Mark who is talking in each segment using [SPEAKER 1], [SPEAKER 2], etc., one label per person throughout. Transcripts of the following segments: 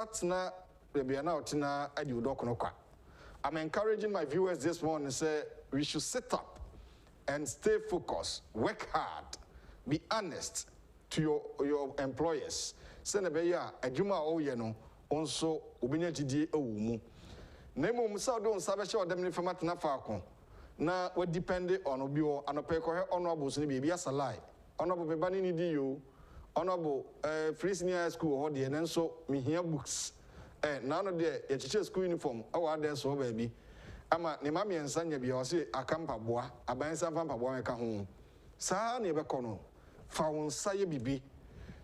[SPEAKER 1] That's not I'm encouraging my viewers this morning to say we should sit up and stay focused, work hard, be honest to your employers. Senebeya, Ajuma Oyeno, also Ubinyati Oumu. Nemo Musado and Sabasha them Nifamatna Falcon. Now, what depended on Obio and a peco honorable Snibi as a lie. Honorable Bani Dio, honorable free senior school, or the and so me here books. None of the teacher school uniform, our there so baby. Ama ni mami and Sanya be or say a campa bois, a bansa vampa boy ka home. Sa neighbor kono, found saye bibi,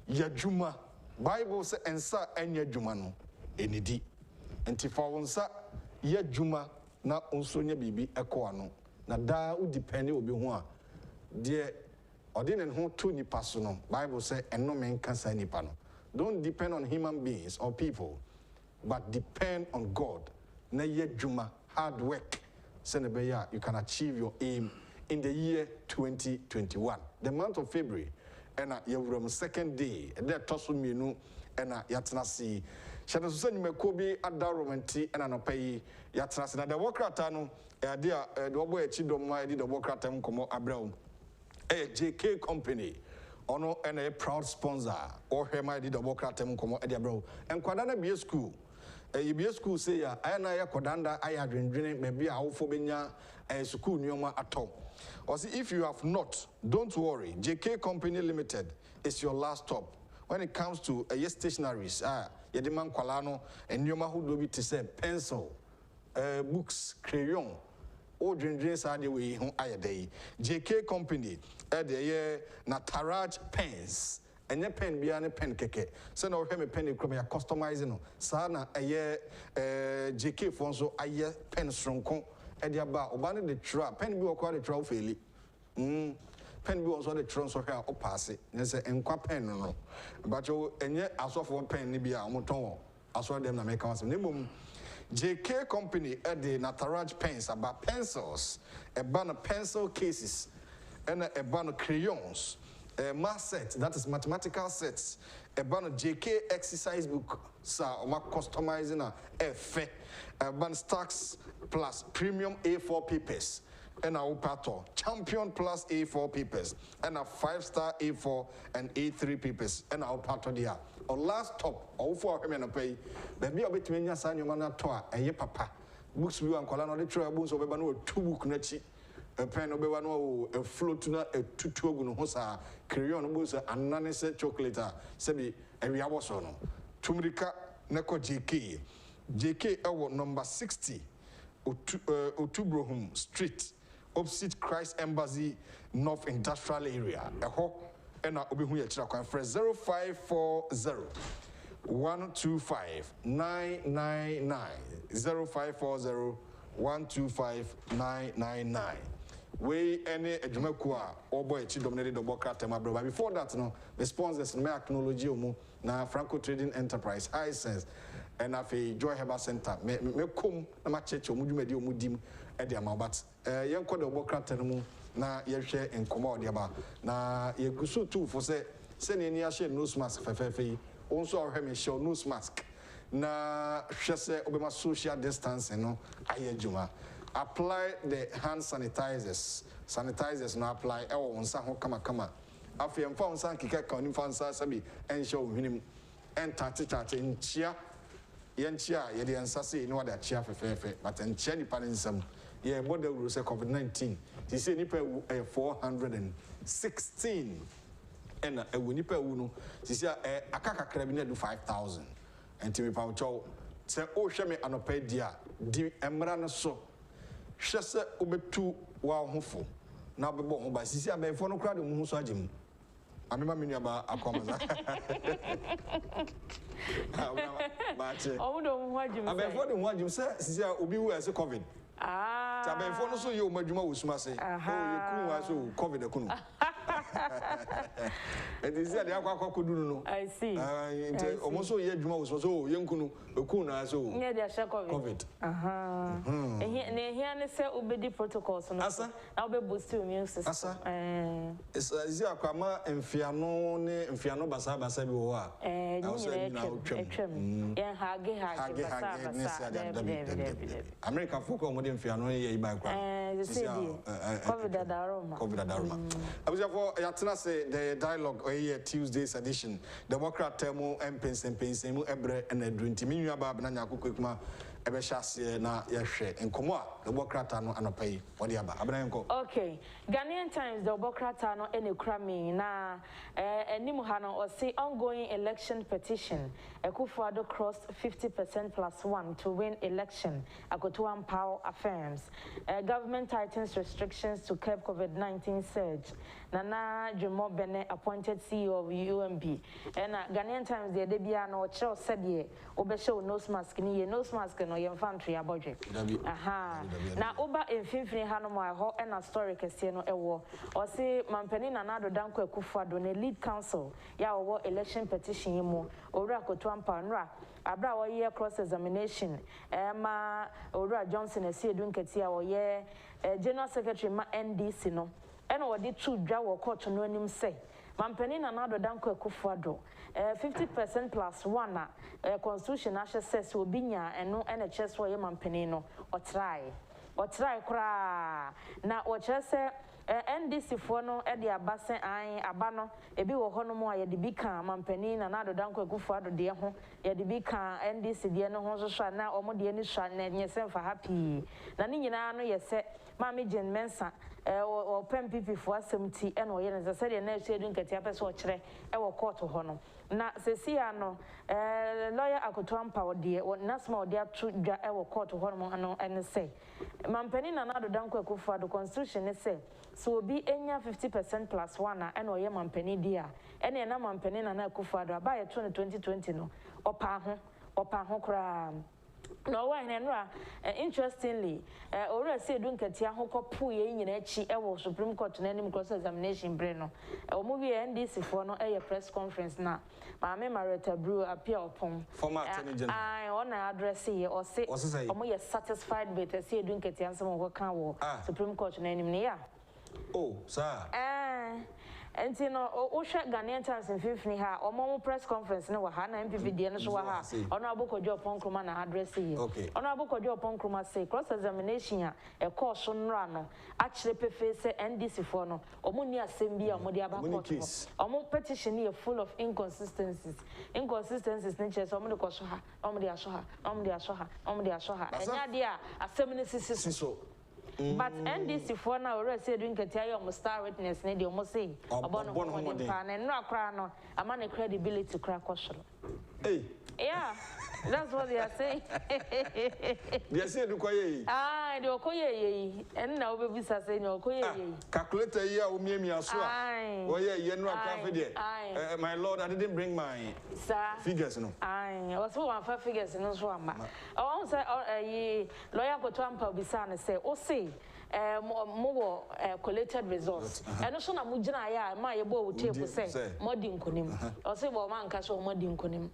[SPEAKER 1] ya juma, Bible say and sa and ya jumano, any di. And ti found sa ya juma na unsonya bibi a koano. Na da u depend will be one. Dear, or didn't hold two ni personal. Bible say and no man can say ni pano. Don't depend on human beings or people, but depend on God. Na ye juma. Hard work, Senebeya, you can achieve your aim in the year 2021. The month of February, and your second day, and there toss with me, no, and Yatnasi. Shadow Susan Mekobi at Daromenti and an pay Yatnasi. Now, the Wokratano, dear, the Oboe Chidoma, the Wokratam Como Abrao, a JK company, honor and a proud sponsor, or Hema did the Wokratam Como Ediabro, and Quadana be a school. A school say, I and I Kodanda, I had been drinking maybe a phobia a school neoma at all. Or see, if you have not, don't worry. JK Company Limited is your last stop. When it comes to stationaries, Yediman Qualano, and Neoma who do be to say pencil, books, crayon, or drinks are the way home I day. JK Company, at the year Nataraj pens. And your pen be a pen keke. So now have a pen customizing. Sana a year JK Fonso a year pen strong con at the bar obani the trap pen be quite a trophy. Pen be also the trons of her or pass it. There's an pen no. But you and yet as of one pen be a moton. As well them make us minimum. JK Company at the Nataraj pens about pencils, a banner pencil cases, and a banner crayons. Math set, that is mathematical sets. A banner JK exercise book, sir, or customizing a band stacks plus premium A4 papers, and our pato champion plus A4 papers, and a 5-star A4 and A3 papers, and our pato dia. On last top, all for him and a pay, baby, I'll be to me, sign your man toa, and ye papa. Books we and Colano, the troubles of a 2 book nechi. A pen of a float a tutu hosa, crayon books, and none said chocolate, sebi, and we are also no. Tumrika Neko JK. JK Award number 60, Otubrohum Street, opposite Christ Embassy, North Industrial Area. A hawk and a Obihuya Chakwan for 0540 125 999 0540 125-999. We any Ejumekua or boy dominated the Bokratem. But before that, no, the sponsors may acknowledge you na Franco Trading Enterprise, Hisense, and a Joy Herbal Center. Me come na ma church omudu medio mudim e dia ma but yen ko the Bokratem na ye share en komo dia ba na ye gusu too for say ne ni a share nose mask fefefe also our me show nose mask. Na shese obema social distancing no ayejuma apply the hand sanitizers no apply e wo nsa ho kama afia mfa nsa kika kan ni fa nsa sabi en show hwinim en tate nchia ye de nsa se ni wada chia fefefe but nchia ni pa nsam ye border rule say COVID-19 ti say nipa 416 en ewu nipa wu no ti say akakakra bi na do 5,000 and to me, Paucho, say, oh, Shemi Anopedia, di Emran so. Shessa Ubetu, wow, hopeful. Now be born by Sisia by phone crowd of Musajim. I remember about a comment.
[SPEAKER 2] Oh, no, what you
[SPEAKER 1] say? What you say, Sisia Ubi as a COVID.
[SPEAKER 2] Ah,
[SPEAKER 1] Tabe phone so you, Majuma was massing. Oh, you cool as COVID. And is that the aqua could do? I
[SPEAKER 2] see.
[SPEAKER 1] Almost so yet, so young Kuna, so
[SPEAKER 2] near the shock of COVID. And here they say obey protocols. I'll be boosting immune system.
[SPEAKER 1] It's a Aquama and Fiano Basaba Sabi. American folk are modern Fiano by
[SPEAKER 2] COVID
[SPEAKER 1] Daruma. I was for the dialogue or Tuesday's edition. The Democrat Temo and Pensemu Ebre and the Drintimia Babana Kukuma Ebeshas na Yashe and Komoa, the Democrat and pay what the Abranco.
[SPEAKER 2] Okay, Ghanaian Times, the Democrat no any cramming na Nimuhano or say ongoing election petition. Akufo-Addo crossed 50% +1 to win election. Akotuan Power affirms. Government tightens restrictions to curb COVID-19 surge. Nana Jumo Bene appointed CEO of UMB. And Ghanaian Times, the Debiano or Chel said ye, Obesho nose mask, nose mask, no infantry budget. Aha. Now, Oba in Finfini Hanoma, and a story Castiano Ewo, or say Mampenin another Danko Akufo-Addo, ne lead council, ya war election petition yemo, Ora Kotuan Panra. Abra wa year cross examination. Ora Johnson a see doing Ketia or ye General Secretary ma NDC no. And what did two draw court no him say. Mampenin another Danko Akufo-Addo. 50% +1 constitution actually says will be nya and no NHS for ye Mampenino or try cra. Now what just say NDC for no Eddie Abasen I Abano, a bit of Honomo, a debika, Mampenin, another Danko Akufo-Addo, dear home, a debika, NDC, dear no Honso Shana, or Modiani Shana, and yourself for happy. Nanina, no, yes, Mammy Jen Mensa, or Pen Pipi for 70, and or as I said, and now she didn't get your best watch, or court to honor. Na Ceciano, lawyer Akotuan Power dear, or Nasmo dear true ever court to honor and say. Mampenin another Danko Akufo-Addo constitution, say. So be any 50% +1 and or Mampeni dear. Any na Mampenin and Akufo-Addo by a 2020 no. Opaho cram. No one and interestingly, already said don't get Yahoko Puy in Echi Ewo Supreme Court to any cross examination Breno. A movie NDC for no a press conference now. My Marita Brew appear upon former Attorney General. I on address here or say, or satisfied with a say don't get Yansam or Kawo Supreme Court to any year.
[SPEAKER 1] Oh, sir.
[SPEAKER 2] And you know, Osha Ghanaian Times in Fifty ha, or more press conference, no, Hana MPP, the Anaswa, Honorable Kojo Ponkruma address here. Okay. Honorable Kojo Ponkruma say, cross examination, a course on Rano, actually preface NDC for no, or Munia Sembia, Modiaba, or more petition here full of inconsistencies. Inconsistencies, nature, some of the Kosha, Omdi Ashoha, and Nadia, a feminist so. But NDC for now already said doing Katia star witness, Nady almost say about one pan and no crown, a man a credibility crack question.
[SPEAKER 1] Hey,
[SPEAKER 2] yeah, that's what they are saying.
[SPEAKER 1] They are saying,
[SPEAKER 2] ah, the Okoye, and now we say, no, Okoye.
[SPEAKER 1] Calculator here, Umia, so. Oh, yeah, you're not confident. My lord, I didn't bring my figures, no. I was 1 figures in those one. I won't say, lawyer Kotuan Bisan and say, oh, say. More collated results. And also, Mujana, my able table say, Modding Kunim, or say, well, man, Castle Modding Kunim.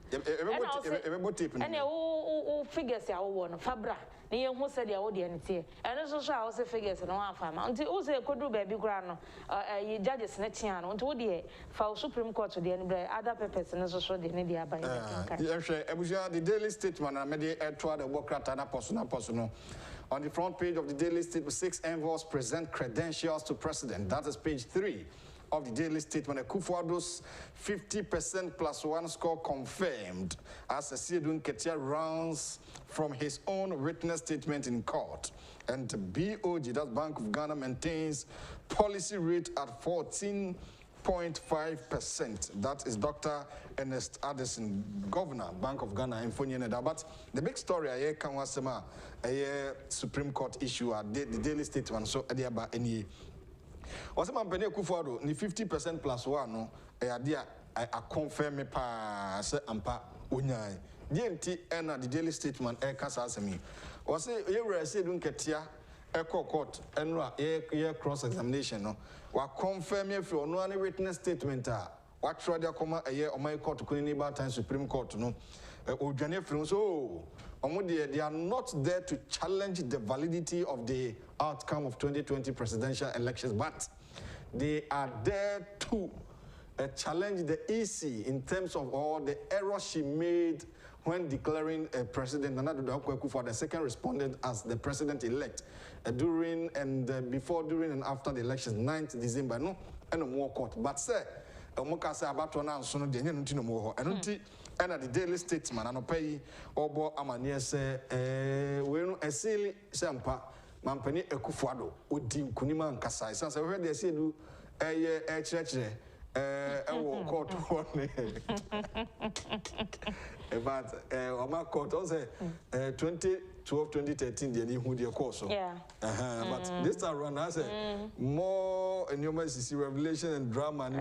[SPEAKER 1] And who figures our one, Fabra, near who said the audience here. And also, I also figures in one farm. Until also could do baby grano, judges Netian, until the for Supreme Court to the other papers and also the media by the Daily Statement, I made it to the Democrat and Apostle. On the front page of the Daily Statement, 6 envoys present credentials to President. That is page 3 of the Daily Statement. Akufo-Addo's 50% +1 score confirmed as Asiedun Ketia rounds from his own witness statement in court. And BOG, that Bank of Ghana, maintains policy rate at 14.5%. That is Dr. Ernest Addison, Governor, Bank of Ghana, in Fonyeneda. But the big story I can was a Supreme Court issue at the Daily Statement. So, I about any was a man Penny Akufo-Addo, 50% +1, no, I confirm me pass and pa unyai. DMT and the Daily Statement, Kasa me. Was a said, don't get here. Echo court enra ye cross examination no wa confirm if you no any witness statement what try their comma a year on my court to about time Supreme Court no odwane frem so they are not there to challenge the validity of the outcome of 2020 presidential elections, but they are there to challenge the EC in terms of all the errors she made when declaring a president, for the second respondent as the president-elect during and before, during and after the elections, 9th December, no, and no more court. But say, Mokasa about to announce no the no more, and the Daily Statesman and pay obo amania say, we no a silly sampa, Mampani Ekufuado, Udim Kuniman Kasai. So I heard they say do a church. Court one. But Omar court also 2012-2013 the who the course. Yeah. But this time around I say more enormous revelation and drama and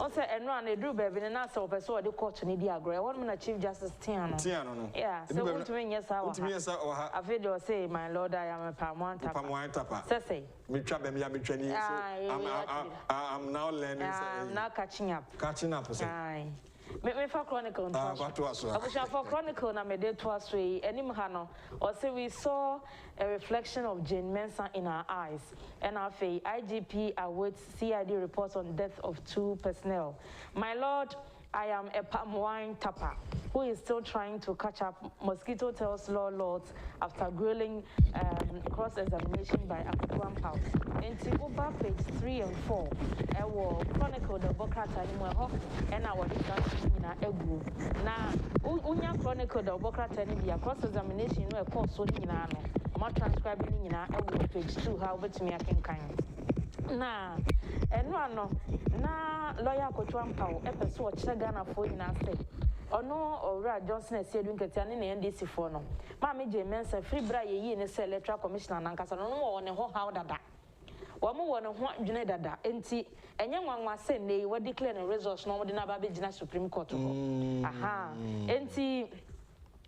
[SPEAKER 2] also and run a do baby and answer of a sort of court in the agree. One minute Chief Justice Tiano. Tiano. Yeah. So what to me yes I video say my lord I am a palm tapa. Say
[SPEAKER 1] me trap me am training so I'm now learning.
[SPEAKER 2] I'm now catching up.
[SPEAKER 1] Catching up.
[SPEAKER 2] Me for chronicle. For chronicle na me de to aswe enim ha no or say we saw a reflection of Jane Mensah in our eyes and our IGP awaits CID reports on death of 2 personnel. My lord, I am a palm wine tapper who is still trying to catch up. Mosquito tells law lords after grilling cross-examination by Akutuam House. Into over page 3 and 4, I will chronicle the Bokrata anymore and our discussion in our ego. Now, Unya chronicle the Bokrata and cross-examination, no, of course, so in our not transcribing in our page 2, however, to me, I can kind. Nah, and no, na lawyer Akutuam House, episode Chagana for in our state. Ono Ora Johnson said doing Katiani and NDC for no. Mammy J. Mensa, free bra ye in a cell electoral commissioner and Ancasa no more on a whole how that. One more on what Juneda, enti, and young one was saying they were declaring a resource no more than a Supreme Court. Aha, enti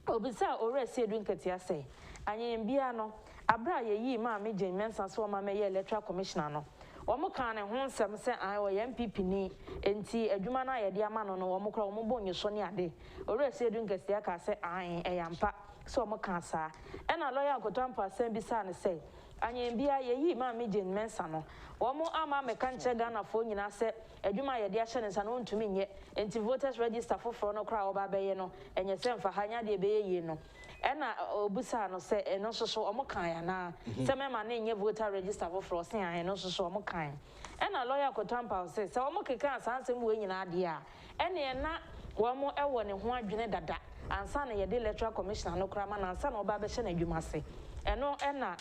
[SPEAKER 2] Obisa Ora said doing Katia say, and ye Biano, Abra ye Mammy J. Mensa, so mamma electoral commissioner no. Omo kan ne ho nsem se an wo MPP ni enti adwuma na ye de ama no no omo kra omo bonye so ne ade ore se edu nkase aka se an eyampa so omo kan sa e na lawyer Akutuam asem bi sa ne se anya bia ye yi ma me Jane Mensah no omo ama me kan che Ghana fo nyina se adwuma ye de ahye ne sa no ntumi nye enti voters register foforo no kra oba beye no enye se mfa hanya de beye yi no ena obusa no se eno soso omo kan ya na se me ma na nye voter register foforo se an eno soso omo kan ena lawyer Akutuam se omo keka asansem we nyina ade a ene na omo ewo ne ho adwene dada ansa na ye de electoral commissioner no kra ma na ansa na oba be hye na adwuma se eno ena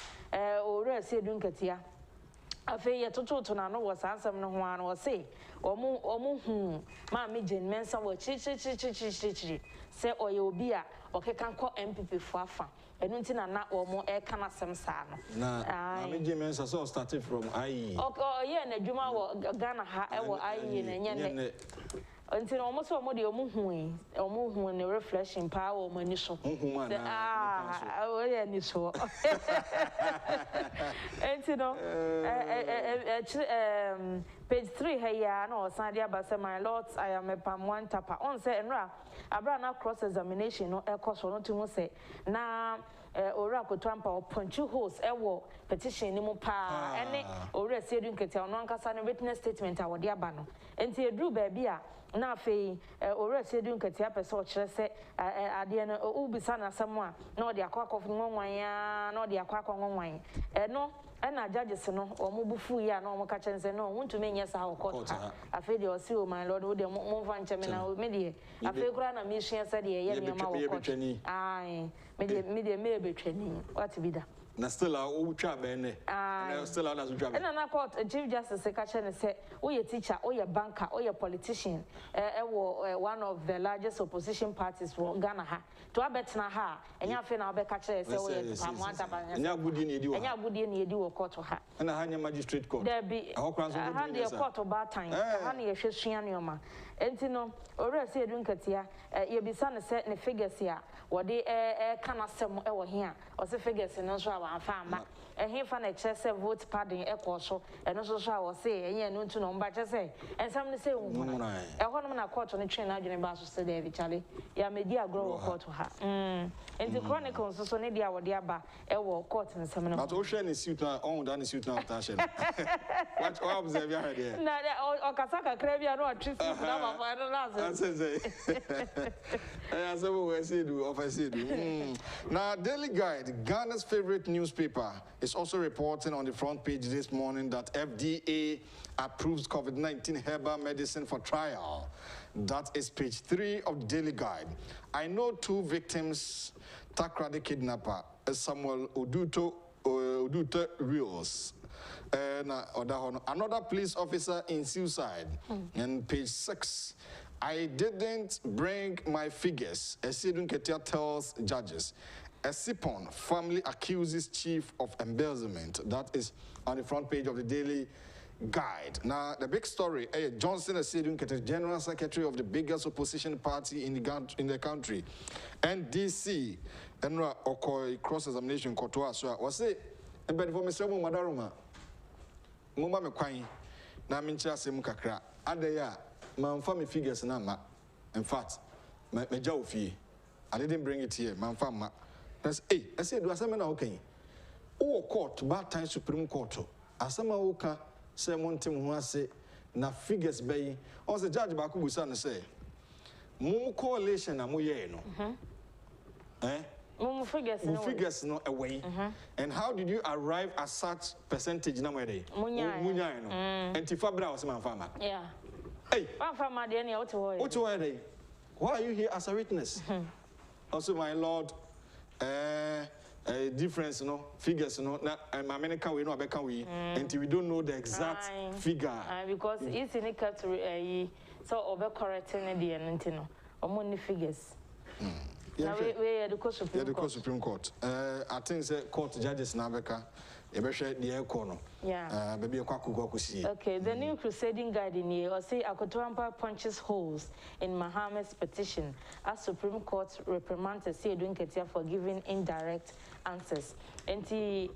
[SPEAKER 2] ore se edu nkatia afi ye tototo na no was ansem no ho an wo se omo hu ma me Jane Mensah wo chi se oye obi a okeka nko MPP fo afa enu nti na omo e kana sem saa no
[SPEAKER 1] na me Jane Mensah so started from IE
[SPEAKER 2] ye na adwuma wo Ghana ha e wo IE na nye until almost omo de omo hu ne reflection power omo ni so oh yeah ni so until page 3 here no Sunday abase my lords I am a palm one tapper on say enra abra na cross examination no e course no to say na Ora Akutuam punchu holes ewo petition ni mu pa ene ora se edu nkete ono ankasa no witness statement a wode aba no enti edru ba bia na afei ora se edu nkete apese o kire se ade no ubisa na asem a na ode akwa nwanwan ya na ode akwa nwanwan eno ena judges no omo bufu ya na omo ka chense no wontume nya sa court afei de o si o my lord wo de mo fa ncheme na me de afei kura na me hia se de ye me ma wo court ai me de me betwani what be that
[SPEAKER 1] na still o twa ben ne na still na so twa ben
[SPEAKER 2] na court chief justice ka che ne se o ye teacher o ye banker o ye politician one of the largest opposition parties for Ghana ha to abetna ha enya fe na obeka che se o ye amwanta ba
[SPEAKER 1] enya agudi na edi wo
[SPEAKER 2] enya agudi na edi wo court ha
[SPEAKER 1] na hanya magistrate court
[SPEAKER 2] there be ha de court ba time ha na ye hwesua neoma enti no owura se edu nkatia ye bisa ne se ne figures ya wode kana sem e wo he a o se figures no so a wanfa amba he fa na che se vote padding e ko so eno so so a wo se enye no ntu no mba che se ensam ne se hu e ho no na court no twen na adwene ba so se de bi chale ya medi agro court ha enti chronicles so ne dia wode aba e wo court nsem no
[SPEAKER 1] but o hwe ne suit na on da ne suit na ta hye what observe ya here
[SPEAKER 2] na o kasaka krabia no atwisi na ba fa no na
[SPEAKER 1] say I said we say do office do now Daily Guide, Ghana's favorite newspaper, is also reporting on the front page this morning that FDA approves COVID-19 herbal medicine for trial. That is page 3 of Daily Guide. I know 2 victims, Takrady kidnapper, Samuel Oduto Rios, and another police officer in suicide. And page 6, I didn't bring my figures, Esidun Ketia tells judges. A Sipon family accuses chief of embezzlement. That is on the front page of the Daily Guide. Now, the big story, Johnson Esidun Ketia, General Secretary of the biggest opposition party in the country, NDC, and Okoi cross-examination, Kotoa, so was it, and but for Mr. Madaruma, Mumma Mekwai, Namincha Semukakra, Adaya, my family figures na in fact, my job fee. I didn't bring it here, my family. I said, do I say, okay? Oh, court, bad time Supreme Court. As some oka say, one thing who say, na figures bay, or the judge Baku son say, Mumu coalition, and we no. Figures no away. And how did you arrive at such percentage number day? Munya, and Tifabra was my farmer. Yeah. Hey, why are you here as a witness? Also, my lord, difference, figures, my American we know American we, until we don't know the exact figure.
[SPEAKER 2] Because it's in a so over correcting the end, or money figures. Now we are the
[SPEAKER 1] Supreme Court. I think the court judges in America.
[SPEAKER 2] Yeah. Okay, the new Crusading Guide in here, or say Akotoampa punches holes in Mahama's petition as Supreme Court reprimanded Seydou Nketia for giving indirect answers. And the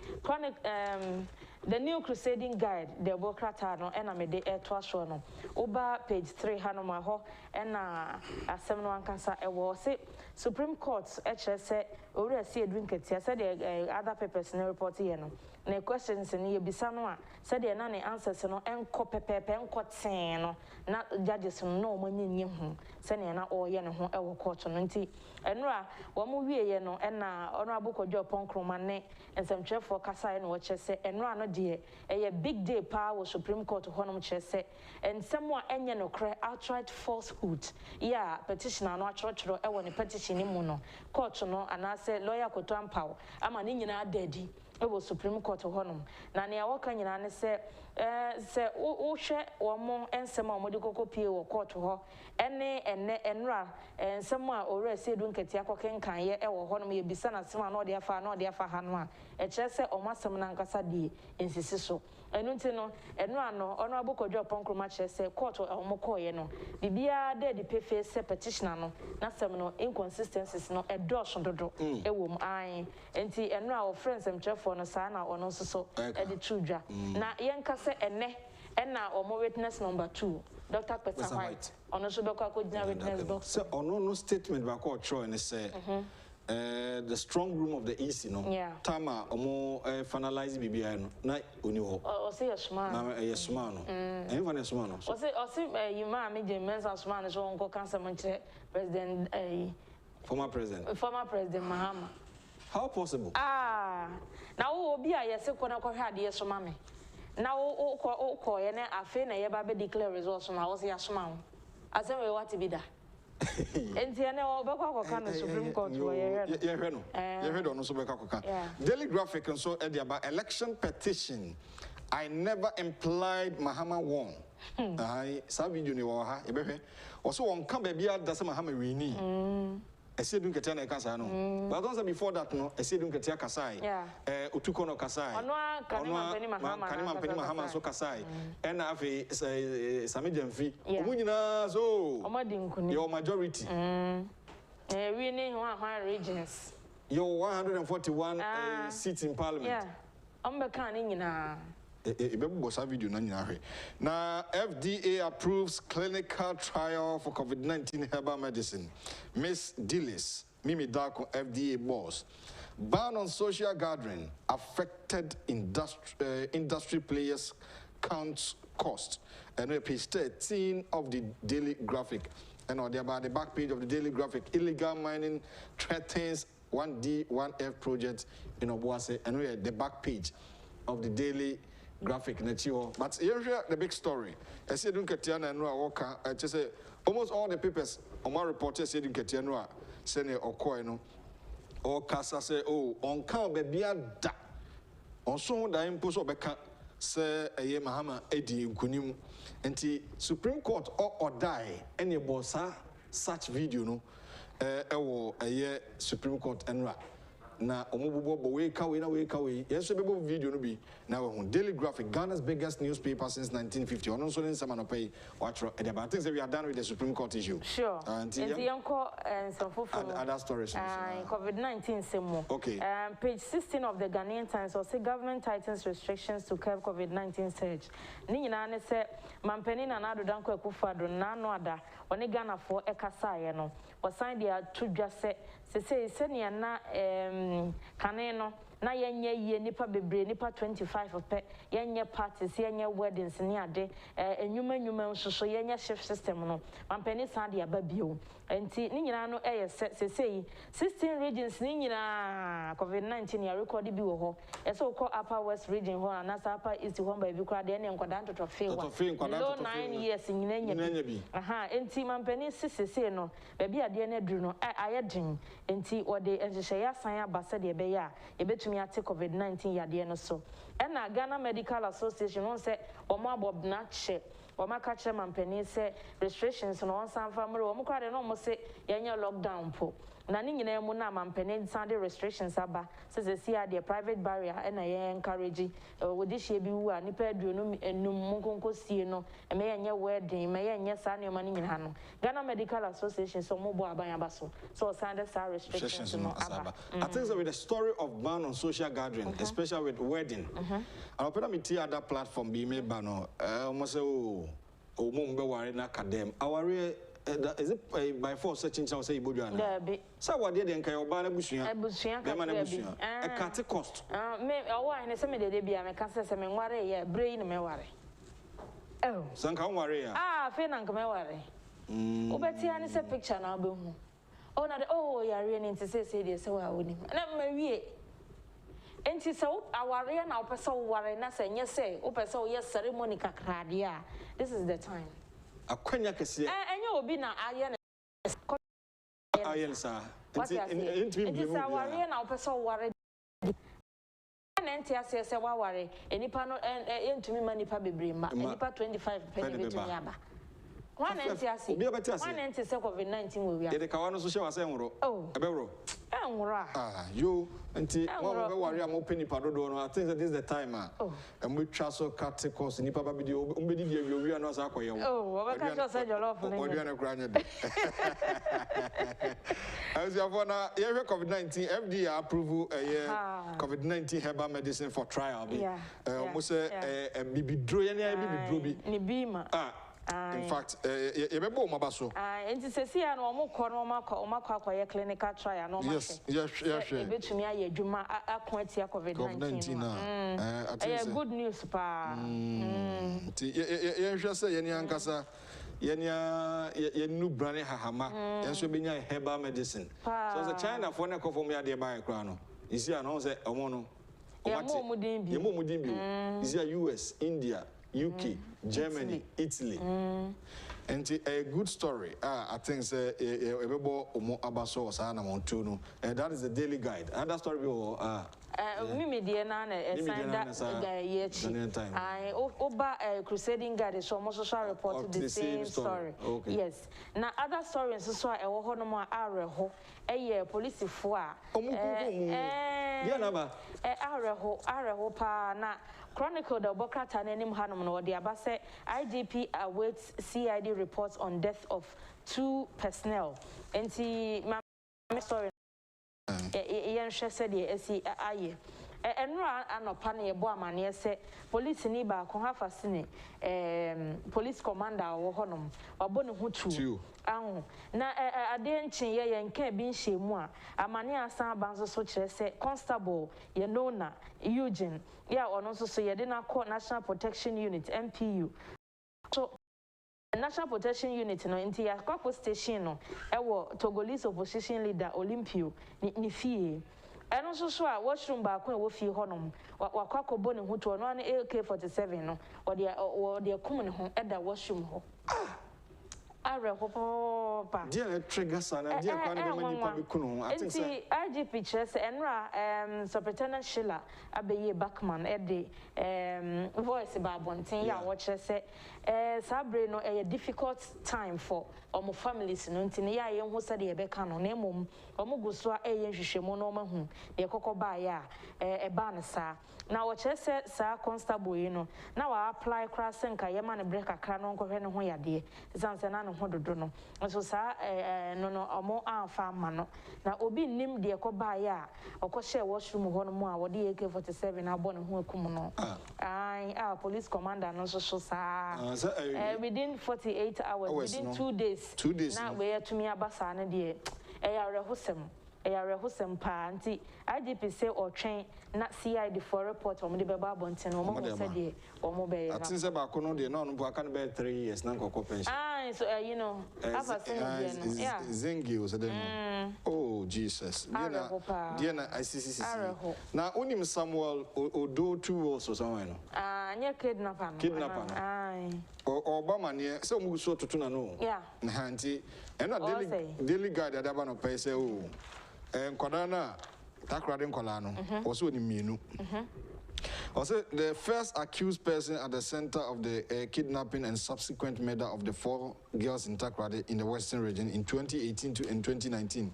[SPEAKER 2] new Crusading Guide, the Bokrata, and I made the air twice one. Over page 3, Hanoma, and a 7-1 cancer, a war say Supreme Court's HSA, or Seydou Nketia, said the other papers in the report here. Na questions ni yebisa no a said na ne answers no enko pepepe enko ten no na judges no manyinye ho se ne na oye ne ho e wo court no nti enura wo mo wieye no na ono abokodwo ponkroma ne ensamtwefo kasa no wo kyese enura no de eye big day pa wo Supreme Court ho no kyese ensem a enye no kre outright falsehood yeah petitioner no achrochro e wo ne petition ni mu no court no anase lawyer Kotoampa ama ne nyina adadi e wo Supreme Court honum na ne awoka nyina ne se wo hwe wo mo ensem a mo de kokopie wo court ho enra ensem a owura Seydou Nketia kokenkan ye e wo honum ye bisa na sema na ode afa ha no a e kire se omasem na nkasa die ensisi so enu nti no enra no ono abokodwo ponkroma kire se court omo koye no bibia de pefe se petitioner no na sem no inconsistencies no edoso dodo e wo m an enti enra wo friends emchefo no sa na ono so e de trudwa na yenka se ene na omo witness number 2 Dr. Peter White ono so be kwa kodina witness box
[SPEAKER 1] so ono no statement ba ko tro and say the strong room of the east tama omo finalize bibia no na oni ho
[SPEAKER 2] o say yesuma
[SPEAKER 1] na yesuma no even yesuma no
[SPEAKER 2] o say you ma me je men's yesuma no so onko cancer monche president
[SPEAKER 1] former president
[SPEAKER 2] Mahama.
[SPEAKER 1] How possible?
[SPEAKER 2] Now obi a yese ko na ko hwa de yesoma me na o ye na afi na ye ba be declare results na wo se yasoma wo asem we what be da enti ene o be kwa ko na Supreme Court wo ye hwe
[SPEAKER 1] no so be kwa ko Daily Graphic and so about election petition. I never implied Mahama won. I saw video ni wo ha e be hwe o so won ka ba bia da se Mahama wini I said don't get any casano. But also before that, no, I said don't get a kasai. Yeah. Utukono kasai. Kanima penny Mahama so kasai. And have a Samijan fee. Omunina so. Your majority.
[SPEAKER 2] We need 100 regions.
[SPEAKER 1] Your 141 seats in parliament.
[SPEAKER 2] Yeah. I'm becoming na.
[SPEAKER 1] Now, FDA approves clinical trial for COVID-19 herbal medicine. Miss Dillis, Mimi Darko, FDA boss. Ban on social gathering affected industry players counts cost. And page 13 of the Daily Graphic. And about the back page of the Daily Graphic, illegal mining threatens 1D, 1F project in Obuase. And we at the back page of the Daily Graphic. But here's the big story. I said, I just say almost all the papers Omare reporters said, Sene Okoino, or Casa say, oh, on count baby da. On so da imposo beka say a ye Mahama Eddie Kunim. And the Supreme Court or die any bossa such video no a year Supreme Court and na omobubo wake away yes we video no be now on Daily Graphic, Ghana's biggest newspaper since 1950 on also in some pay watch about things that we are done with the Supreme Court issue. Sure. And the uncle and some other stories.
[SPEAKER 2] COVID-19 same.
[SPEAKER 1] Okay.
[SPEAKER 2] Page 16 of the Ghanaian Times will say government tightens restrictions to curb COVID-19 surge. Ni nyina say mampeni na nado danko ekufado na no ada one Ghana for ekasa no was signed their to just say senior na kaneno na yenye ye nipa bebre nipa 25 of pe yenye parties yenye weddings ni ade enwuma nso yenye shift system no mampeni san dia babio enti ni nyina no say 16 regions ni nyina COVID-19 ya record bi wo ho so call upper west region ho and upper east ho ba bi kwa de ne nkwada to fail low 9 years nyina
[SPEAKER 1] bi
[SPEAKER 2] enti mampeni sisese no ba bi ade ne duru no ayedin enti wode ehye ya san abasa de be ya ebetumi ate COVID-19 yade no so na Ghana Medical Association won say omo abobna che omo ka che mampeni say restrictions no on san family omo kwa de no mo say yenye lockdown po na ni nyina mu na mampeni sande restrictions aba say see the private barrier na ye encourage wodi hye bi wu a nipa aduonu enum nkonko sie no me yenye wedding me yenye sa ne ma ni nyina no Ghana Medical Association so mo bo aban aba so sande sa restrictions no aba.
[SPEAKER 1] I think so with the story of ban on social gathering, especially with wedding. I'll put me other platform be made ban no almost oh mo be worry na academ aware is it by force searching chance say ibodu ana so what dey nkan oba na busua be ma na busua e cut cost
[SPEAKER 2] me owo ene se me de bia me ka se me nware ye brain me ware oh
[SPEAKER 1] so nkan nware
[SPEAKER 2] ya fe na nkan me ware obeti ani se picture na obe hu oh na oh ya re ni nti se dey se wa woni na me wie enti so aware na opese ware na se nye se opese o ye ceremony kakrade a this is the time
[SPEAKER 1] akwanya kese
[SPEAKER 2] enye obi na aye
[SPEAKER 1] sa
[SPEAKER 2] enti sa ware na opese ware na enti ase se wa ware enipa no entumi ma nipa bebre ma enipa 25 pe betumi aba one enti ase one enti se COVID-19 wo wi
[SPEAKER 1] a de ka wano so hye wase nworo ebewro
[SPEAKER 2] enworo
[SPEAKER 1] yo enti wo be ware am open nipa dodo no I think that this is the time and we try so cut cost nipa ba bi umbedi di wi no asa akoye
[SPEAKER 2] wo we ka so jollof
[SPEAKER 1] no wo wi na kura nya de as you for na ye COVID-19 FDA approve COVID-19 herbal medicine for trial bi mo say bibidro ye na bibidro bi
[SPEAKER 2] ni bi ma
[SPEAKER 1] in fact ye be bo mabaso
[SPEAKER 2] enti sesia no omukọ no omakọ clinical trial no
[SPEAKER 1] yes
[SPEAKER 2] ebetumi aye adwuma akọ atia COVID-19 good news pa
[SPEAKER 1] ye hwɛ sɛ ye ni ankasa ye nu brane hahama ye so benya herbal medicine so the China for na kofom ya de buy kra no isi ana on say omo no
[SPEAKER 2] ye mo mudin bi
[SPEAKER 1] isi US India UK, Germany, Italy. And a good story. I think say that is the daily guide. And that story
[SPEAKER 2] Crusading Guide is almost social report to the same story.
[SPEAKER 1] Okay.
[SPEAKER 2] Yes. Now other stories so I will no more areho police for areho pa na Chronicle the Bokrata Nenim Hanum no the Abase IGP awaits CID reports on death of 2 personnel. And see my story said aye. Enra anopane ebo amane se police ni ba ko ha fasine police commander wo honom wabo ne hutu ahu na ade nchin ye nka bi nhemu a amane asan banzo so kire se constable ye nona Eugene ya ono so ye de na call National Protection Unit NPU so National Protection Unit no inti ya kwako station no ewo Togolese opposition leader Olympio ni fie eno so a washroom ba ko e wo fie honom wakwakobo ne hutu no na AK47 no wo de kum ne ho eda washroom ho are ho pa
[SPEAKER 1] dia trigger sana dia kwa ne mani pa be kunu I think say
[SPEAKER 2] IGP chess enra Superintendent Sheila abeye Backman ede voice ba bonten ya wo chese sabre no a difficult time for omo families no ntine ya ye ho sade ye beka no na emom omo guso a ye hwehwemu no mahu ye kokoba ya ba ne sa na wo chese sa constable yi no na wa apply class nka ye ma ne break akra no nkohwe ne ho yade sanse na ne ho dodo no so sa no omo anfa ma no na obi nim de koba ya okohye washroom ho no mu a wo de AK47 na bo ne ho akum no police commander no so sa within 48 hours within 2 days na we to me abasa na de rehosem pa anti IGP say or train na CID for report omo de beba bonten omo mo say de omo be ya
[SPEAKER 1] atin say ba ko no de no no aka be 3 years na nkoko pension
[SPEAKER 2] so you know afa say no yeah
[SPEAKER 1] zengi was there oh Jesus dia na ICCC na unim Samuel odo 2 also somewhere no
[SPEAKER 2] anya kidnapper
[SPEAKER 1] Obama ne say omu so tutu na no
[SPEAKER 2] yeah
[SPEAKER 1] na anti eno daily guide adaba no pay say oh nkwada na takrade nkwala no also ni mienu also the first accused person at the center of the kidnapping and subsequent murder of the 4 girls in Takrade in the Western region in 2018 and 2019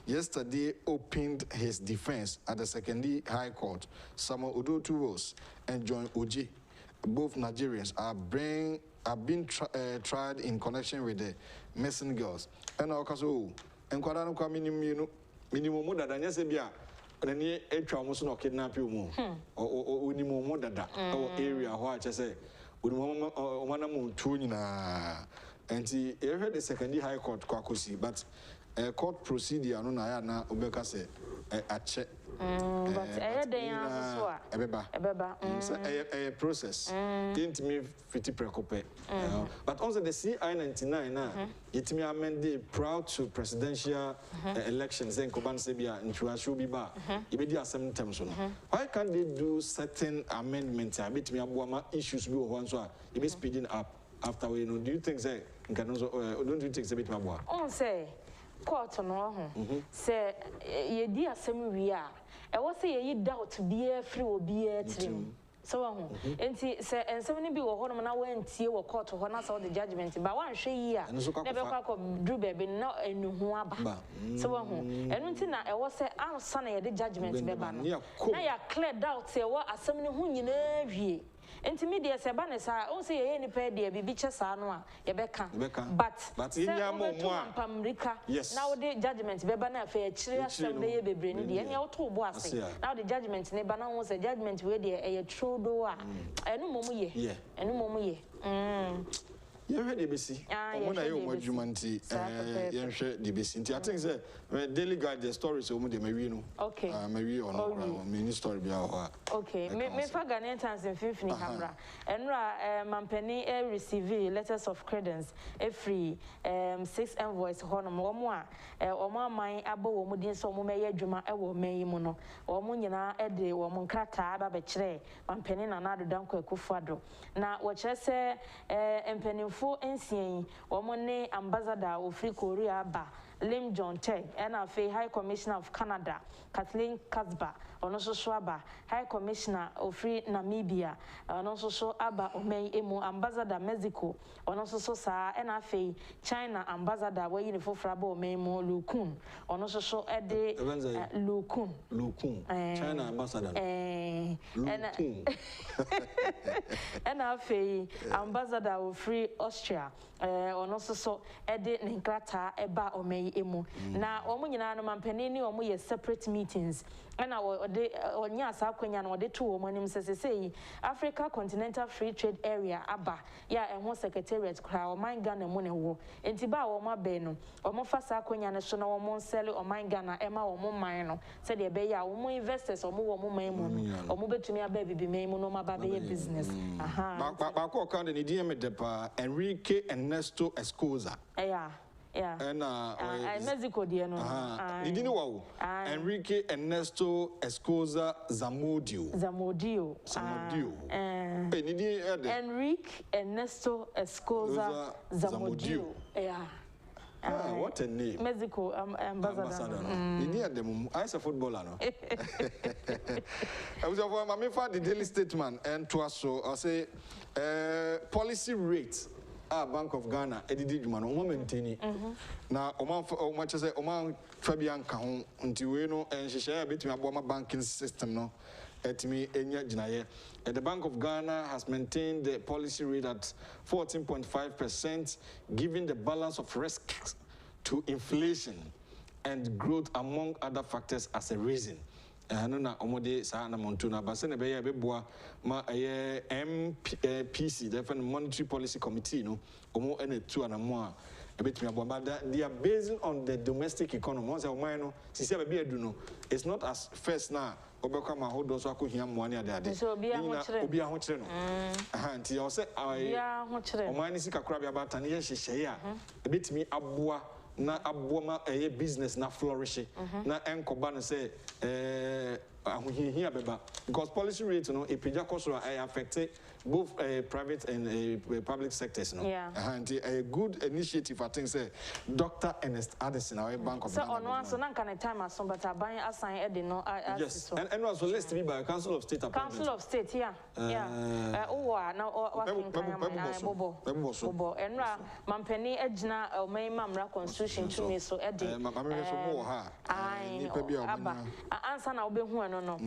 [SPEAKER 1] yesterday opened his defense at the Secondary High Court. Samuel Udo-Tuwos and John Oji, both Nigerians, are being tried in connection with the missing girls. And also enkwada kwa minimum dada nyese bia na ni etwa mo so no kidnap you mu onimo dada o area ho a chese onimo omana mu ntu nyina enti e hwe the Secondary High Court kwa kosi but court procedure no na ya na obeka se ache
[SPEAKER 2] but den so a ebeba
[SPEAKER 1] so a process didn't me fiti prekope but also the CI99 na itimi amend proud to presidential elections en koban se bia ntwa show bi ba ibedi asem tem so no why can't they do certain amendments a bitimi aboama issues bi ho so a ibe speeding up after we know do you think say don't you think say bitimi aboa
[SPEAKER 2] on say court no ho say ye di asem wi a e wo say ye doubt bia free obi a trim so ho enti say ensem ni bi wo ho no na wantie wo court ho na say the judgment ba wan hwe yi a na be kwa ko dru be na enuhu aba so ho enu nti na e wo say ansa na ye the judgment be ba no na ya clear doubt say wo asem ni hu nyina wie enti media se ba ne sa on say ye ni pe de bibi che sa no a ye be kan but inya mo mo a pamrika na wo de judgment be ba na fa ya kire asem be ye bebre ni de enya wo to bo ase na wo de judgment ne ba na wo say judgment we de e ye true do a enu momu ye
[SPEAKER 1] You heard the BC. When I own what you want to, you share the BC. I think that daily guide the stories of the Marino. Okay. Maybe or no, mini story be our. Okay.
[SPEAKER 2] Me for Ghanaian times in Fifty Hamra. Enra Mampeni receive letters of credence. Free 6 envoys honor more. Oma my abo womudin so mume juma ewo me muno. Omunyina ede womunkrata aba bechere. Mampeni na nado danko ekufado. Na wachese empenifo ensien womone ambassador ofri Korea ba Lim John Teg and a High Commissioner of Canada Kathleen Kasba ono so aba High Commissioner of Free Namibia ono so aba omei emu ambassador Mexico ono so sa and a China ambassador we yin fo fraba omei mu Lukun ono so ede Lukun
[SPEAKER 1] China ambassador
[SPEAKER 2] Lukun and a ambassador of Free Austria ono so ede nkrata eba omei emu na omo nyina no mampani ni omo ye separate meetings na onya asakwanya na ode to omo nim sesesei Africa Continental Free Trade Area aba ya ehwo secretariat kra oman Ghana mu ne wo enti ba omo abe no omo fa sakwanya ne so na omo nsele oman Ghana ema omo man no se de be ya omo investors omo wo omo man mu omo betumi aba bibi man mu no ma ba be business
[SPEAKER 1] ba ko kan de di me de pa Enrique Ernesto Escoza
[SPEAKER 2] yeah.
[SPEAKER 1] And
[SPEAKER 2] Mexico dear no.
[SPEAKER 1] Did you know Enrique Ernesto Escoza Zamudio.
[SPEAKER 2] Enrique Ernesto Escoza Zamudio. Yeah.
[SPEAKER 1] What a name.
[SPEAKER 2] Mexico ambassador.
[SPEAKER 1] I a footballer no. I was the Daily Statesman and to us so I say policy rates. Bank of Ghana, Edidi Juman, Omentini. Now, Oman say Oman Fabian Kahon, Untiweno, and she share between a banking system. No, at me, Enya Jinaye. The Bank of Ghana has maintained the policy rate at 14.5%, giving the balance of risk to inflation and growth among other factors as a reason. Na omode sa na montuna ba se na be ya beboa ma MPC the Monetary Policy Committee no omo ene tu anamo a ebetumi aboa they are based on the domestic economy once oman no sisi ba bia du no it's not as first na obekwa ma hodo so akohia moane ade
[SPEAKER 2] so obi
[SPEAKER 1] a ho kire no nti o se oman ni sika kura bia ba tane ye hyehye a ebetumi aboa na aboma business na flourish na enkoba no say ahohihia beba because policy rate no e peja koso affect both private and public sectors no and a good initiative I think say Dr. Ernest Addison our Bank of Ghana
[SPEAKER 2] so ono so na kan time aso but aban assign e no
[SPEAKER 1] yes and also list be by Council of State appointment
[SPEAKER 2] Council of State na bobo enra mampani agina mamra constitution to me so e de answer na obehu eno no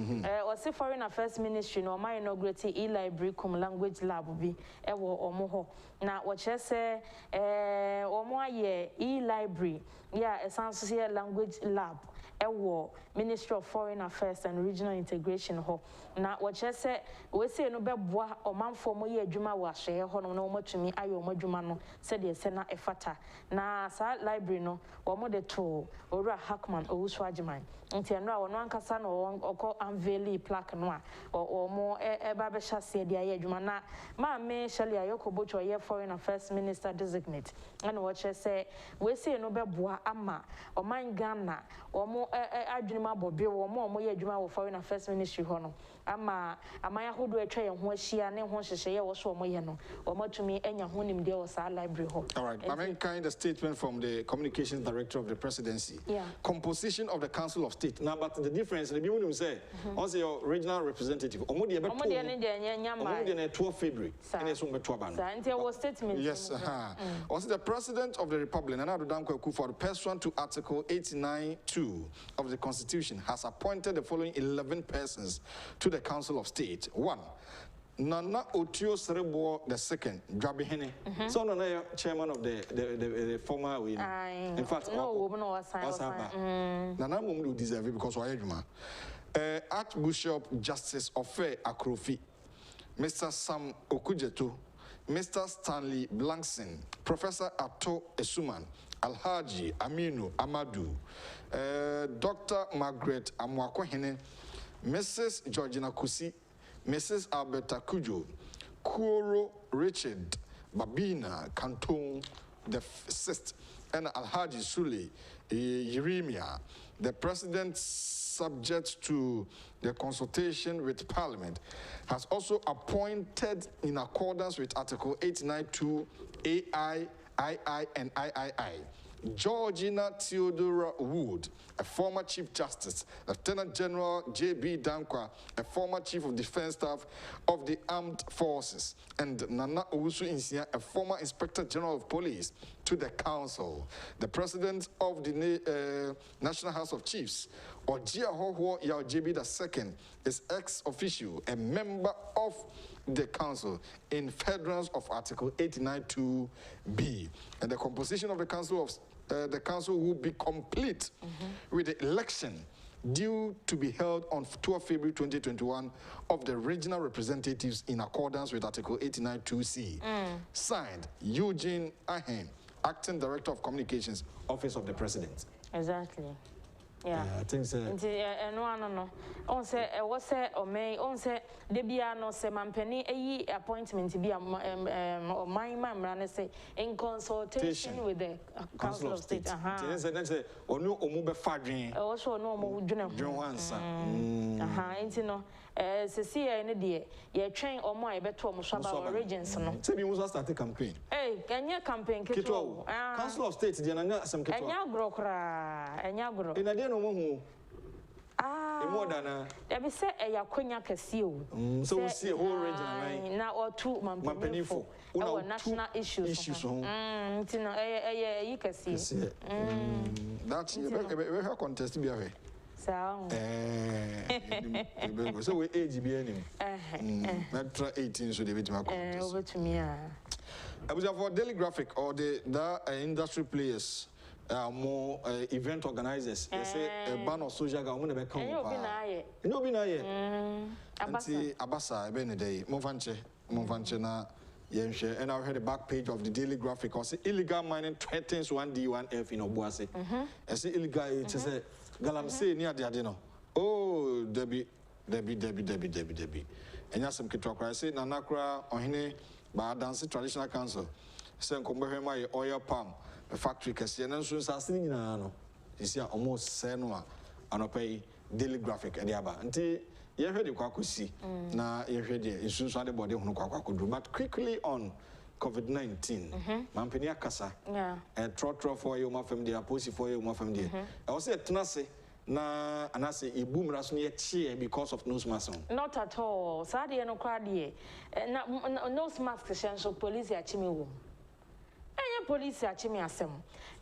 [SPEAKER 2] o se Foreign Affairs Ministry no my inaugurate e-library language lab bi ewo omo ho na wo chese omo aye e-library ya essential language lab ewo Ministry of Foreign Affairs and Regional Integration ho na wo chese we say no beboa omanfo mo ye adwuma wo ahye ho no na wo matumi ayo mo adwuma no se de se na efata na sa library no wo mo de to Ora Hackman owusu agiman nti enra wo no ankasa no oko unveil plaque no a o mo eba be hyase de aye adwuma na ma me Shirley Ayoko Bocho ye Foreign Affairs Minister designate na wo chese we say no beboa ama oman Ghana wo mo adwuma bobe wo mo ye adwuma wo Foreign Affairs Ministry ho no ama amaya hodo etwa ye ho ahia ne ho hyehye ye wo so mo ye no wo matumi enya ho nim de wo sa library ho.
[SPEAKER 1] All right, I mean kind of statement from the Communications Director of the Presidency. Composition of the Council of State. Now but the difference the people say also your regional representative omodi ebe omodi na 12 February and eso beto aba no
[SPEAKER 2] until was statement
[SPEAKER 1] yes also the President of the Republic Nana Addo Dankwa Akufo-Addo pursuant to Article 89(2) of the Constitution has appointed the following 11 persons to the Council of State. 1. Nana Otio Serebo II, Drabihene. So Nana chairman of the former win. In fact,
[SPEAKER 2] no woman was
[SPEAKER 1] Nana woman deserve it because why Archbishop Justice Ofe Akrofi, Mr. Sam Okujeto, Mr. Stanley Blankson, Professor Ato Esuman, Alhaji Aminu Amadu, Dr. Margaret Amwakohene, Mrs. Georgina Kusi, Mrs. Alberta Kujo, Kuro Richard Babina Canton the Sixth, and Alhaji Sule Yeremia. The President, subject to the consultation with Parliament, has also appointed, in accordance with Article 892 AI, II, and III, Georgina Theodora Wood, a former Chief Justice, Lieutenant General J.B. Dankwa, a former Chief of Defense Staff of the Armed Forces, and Nana Owusu Insia, a former Inspector General of Police, to the Council. The President of the National House of Chiefs, Ojia Hoho Yao J.B. II, is ex officio a member of the Council in furtherance of Article 892B, and the composition of the Council will be complete with the election due to be held on 12 February 2021 of the regional representatives in accordance with Article 892C. Signed, Eugene Ahen, Acting Director of Communications, Office of the President.
[SPEAKER 2] Exactly. Yeah,
[SPEAKER 1] I think so.
[SPEAKER 2] No. On say, what's say, or may on say, Debia no se mampeni a appointment to be a my man say in consultation with the Council of State.
[SPEAKER 1] Then say, or no, or move a fadrin.
[SPEAKER 2] Also, no more John answer. No, see, any day, ye train or more better Musaba regions. No,
[SPEAKER 1] tell me, who's start a campaign.
[SPEAKER 2] Hey, can you campaign?
[SPEAKER 1] Council of State, the Anna, some
[SPEAKER 2] and Yagrokra, and Yagro.
[SPEAKER 1] In a day, no more. More than
[SPEAKER 2] there be say a Yakunya Casio.
[SPEAKER 1] So we see a whole region
[SPEAKER 2] now or two months for our national issues. You can see.
[SPEAKER 1] That's a contest to be away. So we age be any. Not 18 so they be
[SPEAKER 2] over to me.
[SPEAKER 1] I was for daily graphic or the industry players. More event organizers. They say a ban of social government will come. No, be na Abasa, Benede, Movanche na Yemshe, and I heard the back page of the daily graphic. I say illegal mining threatens 1D1F in Obuasi. I say illegal, it's a Galamsey near the Adeno. Oh, Debbie. And yes, some Kitokra, I say Nanakra, Ohine, Badansi Traditional Council. Send Kumberma oil palm. A factory kasi and so sasting no is almost senwa anope daily graphic and yaba until you heard the kwakusi na you heard the issues on the body but quickly on COVID-19 mampenia kasa and trot for you my family post for you my family I was say tenase na anase e boom raso ne cheer because of nose mask
[SPEAKER 2] not at all sadi no kwade na nose mask so police achimi wo police achimi asem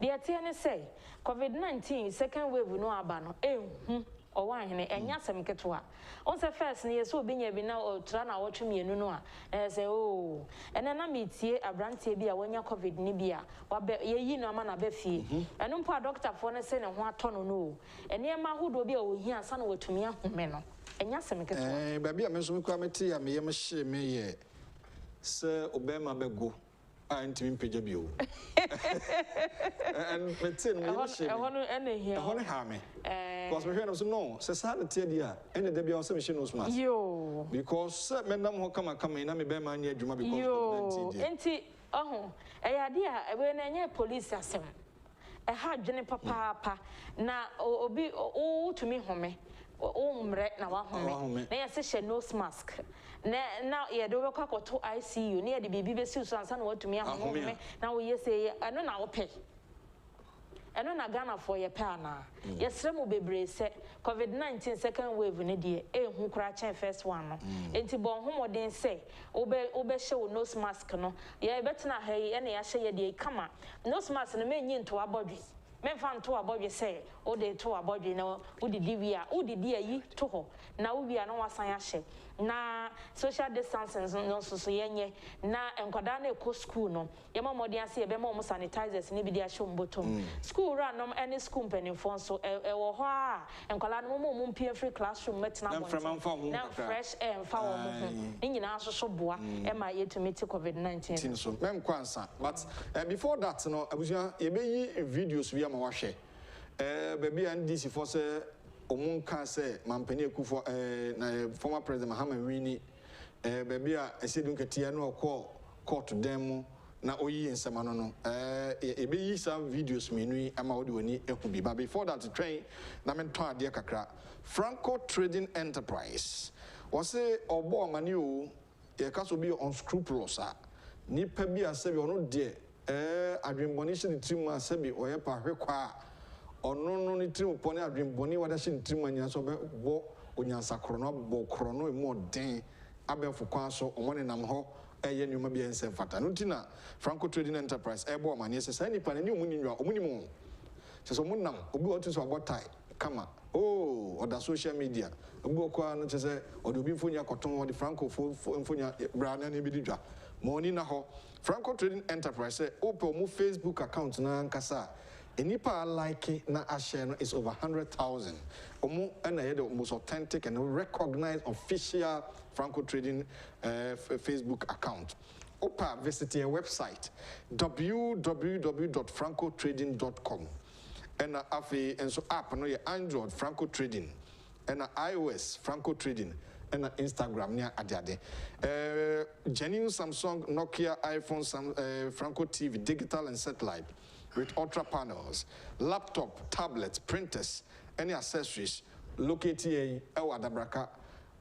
[SPEAKER 2] the atiene say COVID-19 second wave no abano o wan hene enya asem keto a on say first ne yeso obinya bi na otra na wotwemienu no a say oh ene na metie abrantie bi a wanya COVID ni bi a wabe yeyi no ama na be fie eno mpo doctor fo ne say ne ho atono no ene ma hodo bi a ohia asa na watumi ahome no enya asem keto
[SPEAKER 1] ba bi a me so me kwa meti ya me yem hye me ye se obema bego and page of you. And pretend I want to here. I want to harm me. Because we hear them no, society dear, and the Debbie also mission was mass. You because men who come in, I'm a bear man yet, because you a idea when any police assem. A hard Jenny papa na obi to me home. Omare na wa home na yese she nose mask na ye do be kwa to ICU na ye de bibi be siu so ansa na watumi ahome na wo yese eno na wo pe eno na Ghana for ye pe ana yesre mo bebre se COVID-19 second wave ne de ehu kura chen first one no enti bon homoden se obe she wo nose mask no ye betena ha ye na ya she ye de kama nose mask no menyi nto abodwe
[SPEAKER 2] men fan to abodwe say o de to abodwe na o de di ayi to ho na wo bia na wasan ahye na social distancing no so yenye na enkwada na ekọ school no yema modi ase ye be ma o sanitizers ni bi dia hye mbotom school random any school penifon so wo ho a enkwala no mo mpie free classroom metina bon na fresh air mfa wo mo ni nyina so boa e ma ye to meet COVID-19
[SPEAKER 1] so mem kwansa but before that no abusia ye be yi videos wi ama wa hwe baby NDC for say omunka say mampani ekufo na former president Mahama Wini baby a esedun ketia no call court dem na oyi nsema no e be yi some videos menu ama odi woni ekubi but before that train na menton ade kakra Franco Trading Enterprise was say obo mani o e ka so be unscrupulous a nipa bi asebi ono de adwenboni hye trim asebi oye pa hwekwa ono no ni trim poni adwenboni wada hye trim anya so be bo onyansa krono bo krono e mo den abefo kwa so omone nam ho eye nyuma bi ense fata no tina Franco Trading Enterprise ebo mani se sai nipa ni omuninwa omunimu se so munam obi otu so abotai kama oda social media obi okwa no se odo obi mfonya koton odi Franco mfonya brana ni bi didwa money na ho Franco Trading Enterprise say open mu Facebook account na nkasa enipa like na share no is over 100,000 omu na ye the most authentic and recognized official Franco Trading Facebook account opa visit their website www.francotrading.com and afi and so app no your Android Franco Trading and iOS Franco Trading and Instagram near Adiade. Genuine Samsung, Nokia, iPhone, Franco TV, digital and satellite with ultra panels, laptop, tablets, printers, any accessories. Locate here, Adabraka,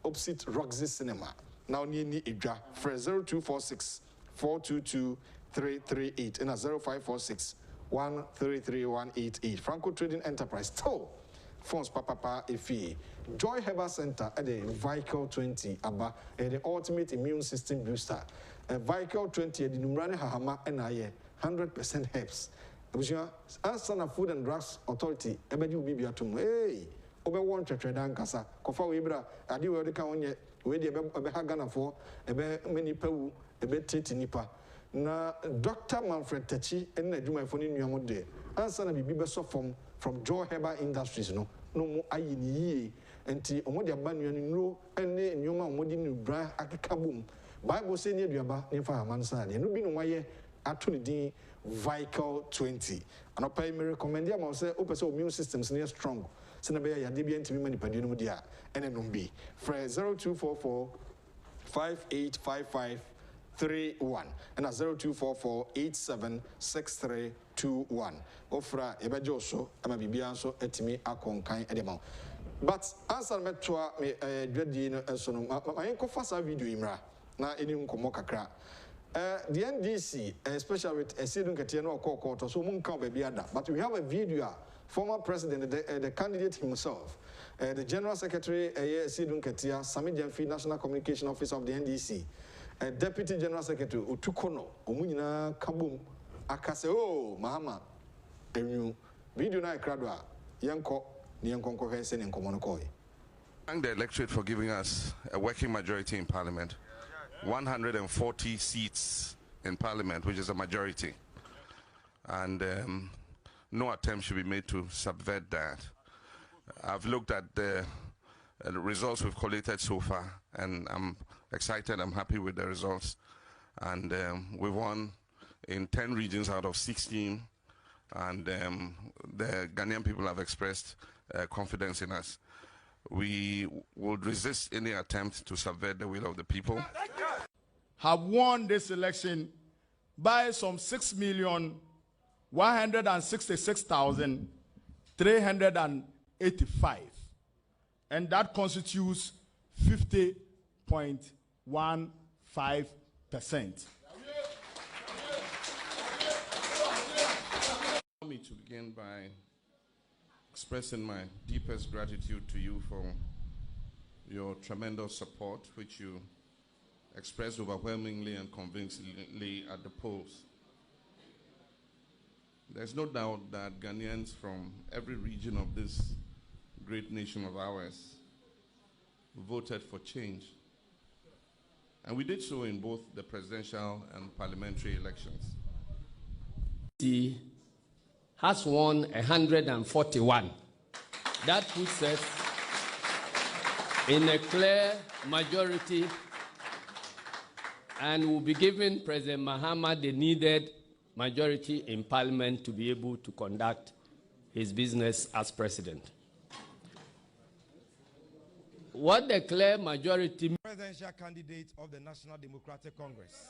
[SPEAKER 1] opposite Roxy Cinema. Now near Idra, for 0246 422 338 and 0546 133 188. Franco Trading Enterprise. Still. Phones papa efi Joy Herbal Center at the Vical 20 aba the ultimate immune system booster Vical 20 the numrane hahama na ye 100% herbs abusia answer na Food and Drugs Authority ebeji obi biatum obe won twetwe dan kasa kofa we bra ade we de ka wonye we de ebe ha Ghana for ebe mani pawu ebe tete nipa na Dr. Manfred Tachi en adwuma fo ni nuamo de answer na bibi be so from Joy Herbal Industries no mo ayi ni yie enti omo de aba nuanu nuro ene nyoma omo di nu bra akeka bom Bible say ni aduaba ni fa amansa ne no bi no waye ato ne din Vical 20 anopa me recommend ya ma say opese immune systems ne strong se na be ya de bi ntimi manipadu no mu dia ene no bi fra 0244 5855 31 and 0244 876321 ofra ebejo so ama bibia so etimi akonkan edema but answer metwa me dwadi no enso no mayenko fasa video imra na eni nkomo kakra the NDC especially with Esidun Ketia no court so mun kan baby ada but we have a video former president the candidate himself the general secretary Esidun Ketia Sami Jemfi National Communication Officer of the NDC Deputy General Secretary Otukono omunyina kabum akase Mahama enyu video na ekradwa yenko ni yenkonko hwese ne nkomo no koy.
[SPEAKER 3] Thank the electorate for giving us a working majority in Parliament, 140 seats in Parliament, which is a majority, and no attempt should be made to subvert that. I've looked at the results we've collated so far, and I'm excited, I'm happy with the results. And we've won in 10 regions out of 16, and the Ghanaian people have expressed confidence in us. We would resist any attempt to subvert the will of the people.
[SPEAKER 4] Have won this election by some 6,166,385, and that constitutes 50.15%.
[SPEAKER 3] Allow me to begin by expressing my deepest gratitude to you for your tremendous support, which you expressed overwhelmingly and convincingly at the polls. There's no doubt that Ghanaians from every region of this great nation of ours voted for change. And we did so in both the presidential and parliamentary elections.
[SPEAKER 5] He has won 141. That puts us in a clear majority and will be giving President Mahama the needed majority in Parliament to be able to conduct his business as president. What the clear majority...
[SPEAKER 6] Presidential candidate of the National Democratic Congress,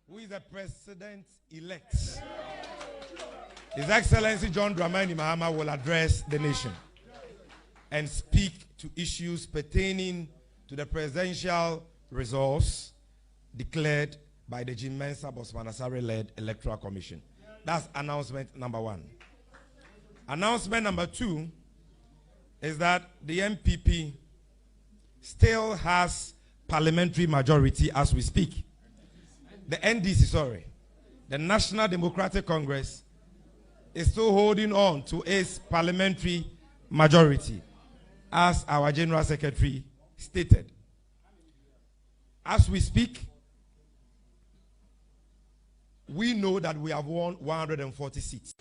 [SPEAKER 6] who is the president-elect, His Excellency John Dramani Mahama, will address the nation and speak to issues pertaining to the presidential resource declared by the Jim Mensah Bosmanasare-led Electoral Commission. That's announcement number 1. Announcement number 2 is that the MPP still has parliamentary majority as we speak. The NDC, the National Democratic Congress, is still holding on to its parliamentary majority, as our General Secretary stated. As we speak, we know that we have won 140 seats.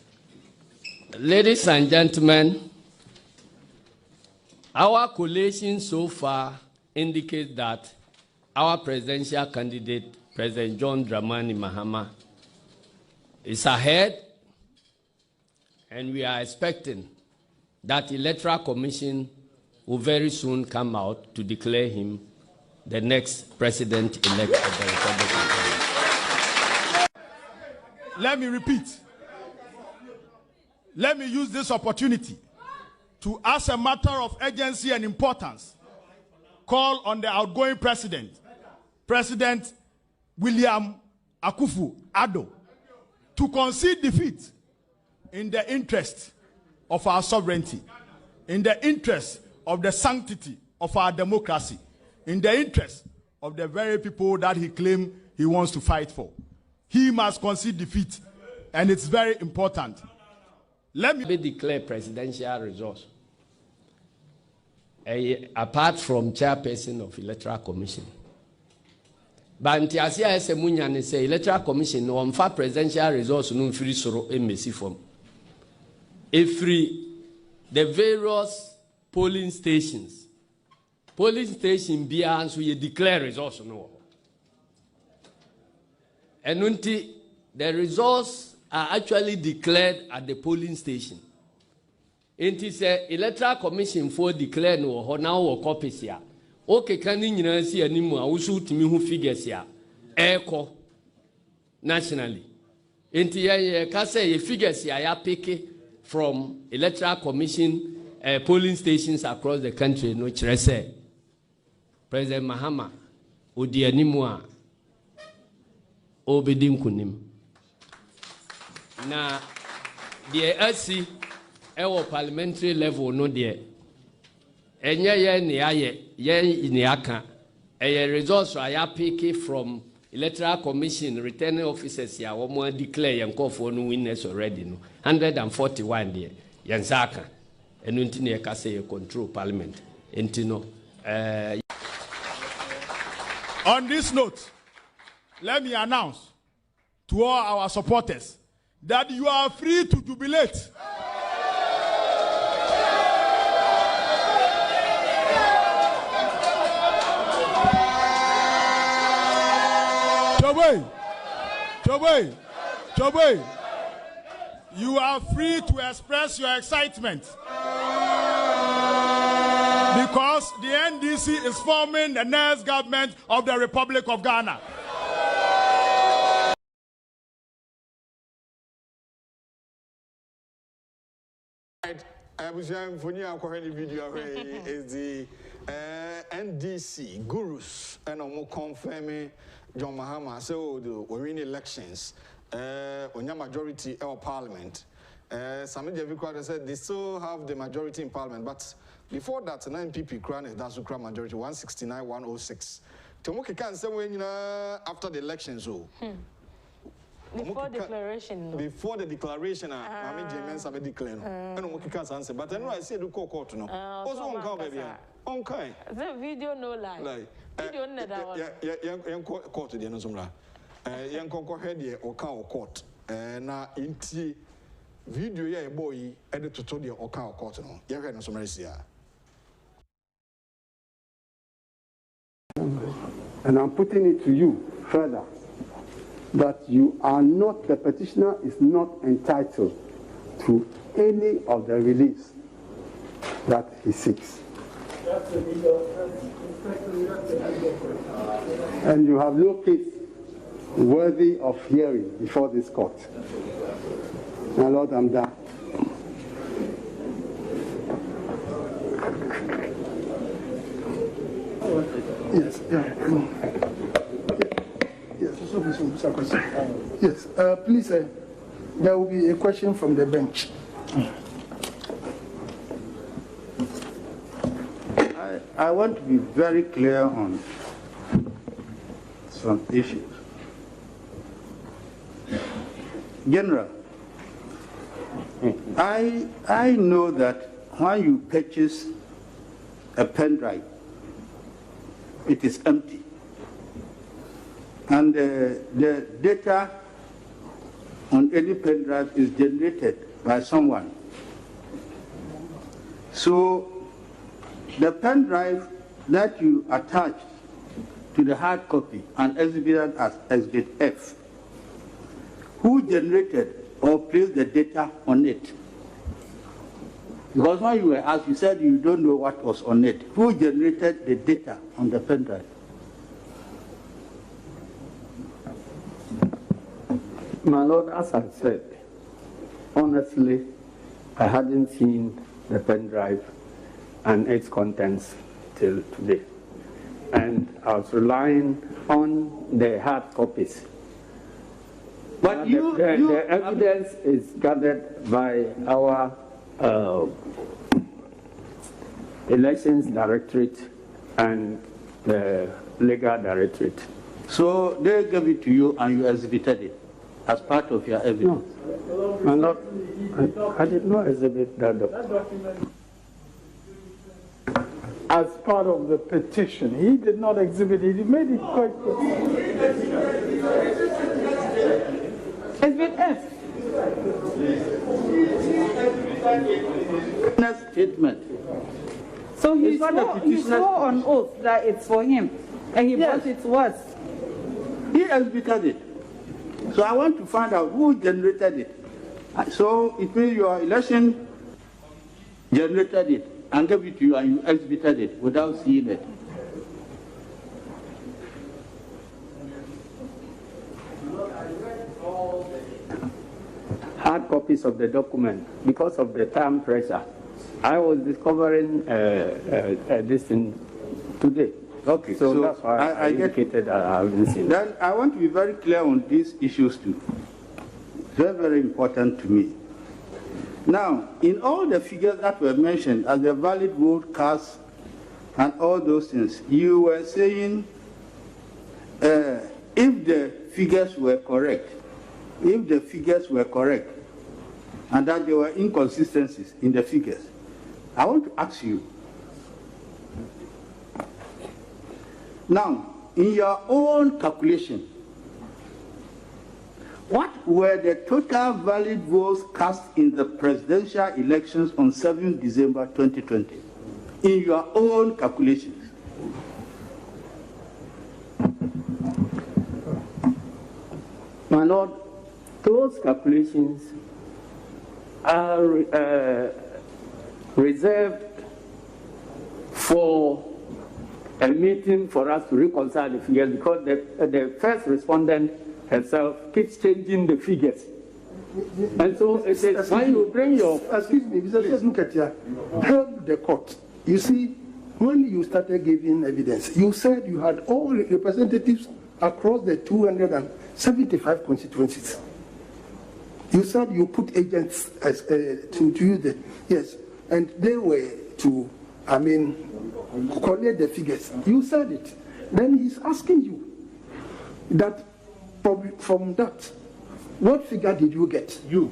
[SPEAKER 5] Ladies and gentlemen, our collation so far indicates that our presidential candidate, President John Dramani Mahama, is ahead, and we are expecting that the Electoral Commission will very soon come out to declare him the next president-elect of the Republic of Ghana.
[SPEAKER 4] Let me repeat. Let me use this opportunity to, as a matter of urgency and importance, call on the outgoing president, President William Akufo-Addo, to concede defeat in the interest of our sovereignty, in the interest of the sanctity of our democracy, in the interest of the very people that he claimed he wants to fight for. He must concede defeat, and it's very important. Let me
[SPEAKER 5] declare presidential resource. Apart from chairperson of Electoral Commission. But Ntiasia Semunyane say Electoral Commission no fa presidential resource no free soro emesi form. Every the various polling stations bia so you declare resource no. And until the results are actually declared at the polling station. It is a Electoral Commission for declare no ho now wo copies ya. Okay, can you see animu a usu timi hu figures ya eko nationally. Inti ya ka say ye figures ya pick from Electoral Commission polling stations across the country no kire say President Mahama odi animu a obedi nkunim. Na the AC our parliamentary level no there. Enye ye ni aye ye ni aka. A results I pick from Electoral Commission returning officers ya wo mo declare yan call no winners already no 141 there. Yan saka. Enu nti ne ka say control parliament. Enti no
[SPEAKER 4] On this note, let me announce to all our supporters that you are free to jubilate. Chobe, you are free to express your excitement because the NDC is forming the next government of the Republic of Ghana.
[SPEAKER 1] Video is the NDC gurus and I'm confirming John Mahama so we win elections on your majority in parliament. Some of the said they still have the majority in parliament, but before that, 9 MPP crown that's the majority 169, 106. Tomoke can say when after the elections,
[SPEAKER 2] Before declaration.
[SPEAKER 1] Before the declaration, I mean, James have declared. I don't want to answer, but I know I said to call court no. Also on call, baby. On kind.
[SPEAKER 2] The video no lie. Video no that.
[SPEAKER 1] Young court to the Nosumra. Young conquer head here or cow court. Na inti video ya boy edit to the or cow court no. You heard no Somalia.
[SPEAKER 7] And I'm putting it to you further that you are not, the petitioner is not entitled to any of the reliefs that he seeks. And you have no case worthy of hearing before this court. My Lord, I'm done.
[SPEAKER 8] Yes, yes, please, there will be a question from the bench.
[SPEAKER 7] I want to be very clear on some issues. General, I know that when you purchase a pen drive, it is empty. And the data on any pen drive is generated by someone. So the pen drive that you attach to the hard copy and exhibited as Exhibit F, who generated or placed the data on it? Because when you were asked, you said you don't know what was on it. Who generated the data on the pen drive? My Lord, as I said, honestly, I hadn't seen the pen drive and its contents till today. And I was relying on the hard copies. But the evidence is gathered by our Elections Directorate and the Legal Directorate. So they gave it to you and you exhibited it as part of your evidence? No, I did not exhibit that document.
[SPEAKER 8] As part of the petition, he did not exhibit it. He made it quite clear. Exhibit F.
[SPEAKER 7] Statement.
[SPEAKER 9] So he swore on oath that it's for him, and he brought it to us.
[SPEAKER 7] He exhibited it. So I want to find out who generated it. So it means your election generated it and gave it to you and you exhibited it without seeing it. Hard copies of the document because of the time pressure. I was discovering this thing today. Okay, so that's why I indicated I haven't seen it. Then I want to be very clear on these issues too. Very, very important to me. Now, in all the figures that were mentioned as the valid vote cast and all those things, you were saying if the figures were correct, and that there were inconsistencies in the figures, I want to ask you, now, in your own calculation, what were the total valid votes cast in the presidential elections on 7 December 2020? In your own calculations. My Lord, those calculations are reserved for a meeting for us to reconcile the figures because the first respondent herself keeps changing the figures. And so it is when you bring your...
[SPEAKER 8] Excuse me, Mr. Mukatia, help the court. You see, when you started giving evidence, you said you had all representatives across the 275 constituencies. You said you put agents as, to use the... Yes, and they were to, collect the figures. You said it. Then he's asking you that from that, What figure did you get?
[SPEAKER 7] You.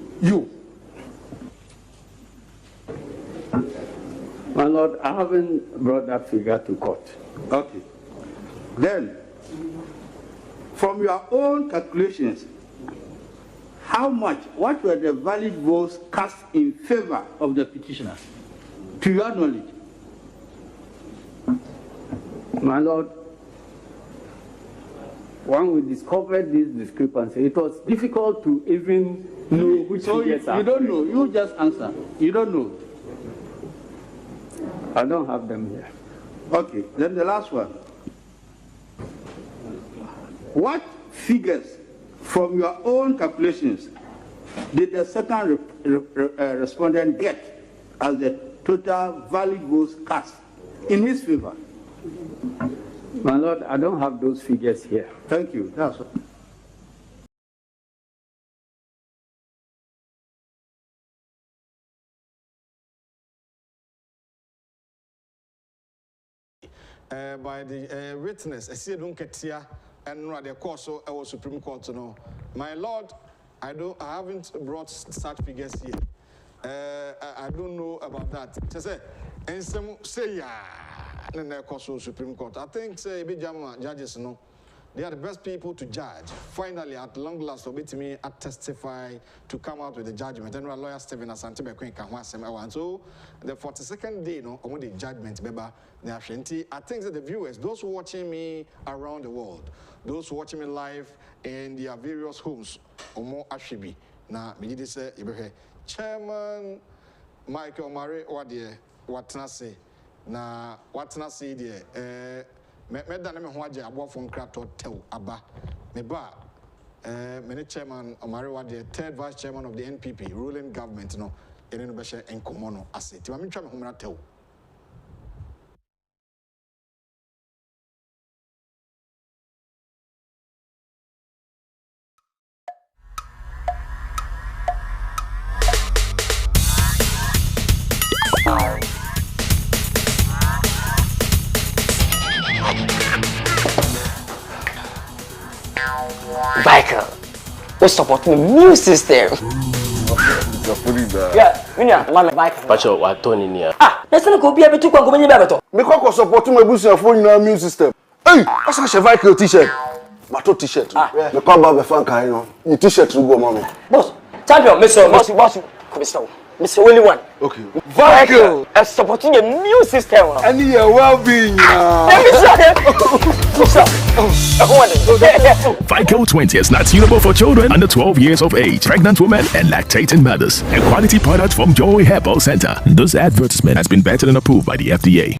[SPEAKER 7] My Lord, I haven't brought that figure to court. Okay. Then, from your own calculations, what were the valid votes cast in favor of the petitioner, to your knowledge? My Lord, when we discovered this discrepancy, it was difficult to even know which figures are. You don't know. You just answer. You don't know. I don't have them here. Okay, then the last one. What figures from your own calculations did the second respondent get as the total valid votes cast in his favor? My Lord, I don't have those figures here. Thank you. That's all.
[SPEAKER 1] By the witness, I see don't get here and no the course so our Supreme Court to know. My Lord, I haven't brought such figures here. I don't know about that. Just say, and some say yeah, and the course of Supreme Court. I think say Bijama judges no. They are the best people to judge. Finally, at long last, obey me at testify to come out with the judgment. And our lawyer Stephen Asante Bekwin Kanwa. So the 42nd day, no, on the judgment, Beba, I think that the viewers, those watching me around the world, those watching me live in their various homes, or more Ashibi. Now, me did say, Chairman Michael Omare, Wadie, what na say? Na what na say there? Me da na me ho age abofo nkrato tew aba me ba me chairman Omare Wadie, third vice chairman of the NPP ruling government no ene no be hye enkomo no ase ti ma me twa me ho mra tew.
[SPEAKER 10] Michael, what's supporting the immune system? Yeah, Minya, Michael.
[SPEAKER 11] Pacho, what Tony near?
[SPEAKER 10] Ah, let's not go be able to go when you better.
[SPEAKER 12] Because supporting my boost phone in our immune system. Hey, that's a Michael t-shirt. Mato t-shirt. Me come back fan kai no. Ni t-shirt to go mommy.
[SPEAKER 10] Boss, champion, Mr. Only one.
[SPEAKER 12] Okay.
[SPEAKER 10] Michael, I'm supporting your immune system.
[SPEAKER 12] And your well-being.
[SPEAKER 13] Vico 20 is not suitable for children under 12 years of age, pregnant women, and lactating mothers. A quality product from Joy Herbal Center. This advertisement has been vetted and approved by the FDA.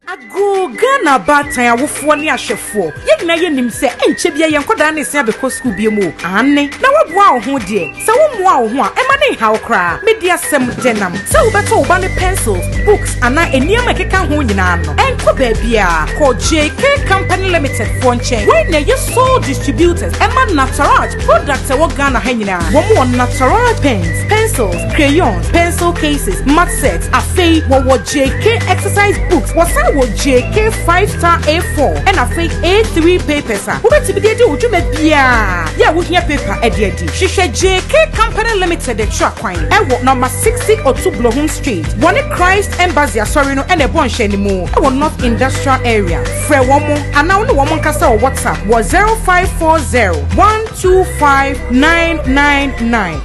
[SPEAKER 14] Ago Ghana batan awofo ne ahwefo yegina yenim se enche bia yenkoda ne se abekọ school bi mu anne na woboa wo ho de se wo moa wo ho a ema ne hawo kra media sem denam se wo beto wo ba ne pencils books ana eniam ekeka ho nyina no enko ba bia ko JK Company Limited for nchen we na ye sole distributors ema Unauthorized products e wo Ghana ha nyina wo mo Unauthorized pens, pencils, crayons, pencil cases, mat sets, afei wo JK exercise books wo wo JK 5-star A4 and a fake A3 papers. Who bet to be the do bia? Yeah, we hear paper edited. She said JK Company Limited the truck wine. And what number 60 or 2 Blowham Street. One Christ Embassy, sorry, no, and a bunch anymore. I will not industrial area. Fre one more, and now the woman can say WhatsApp was 0540 125 999.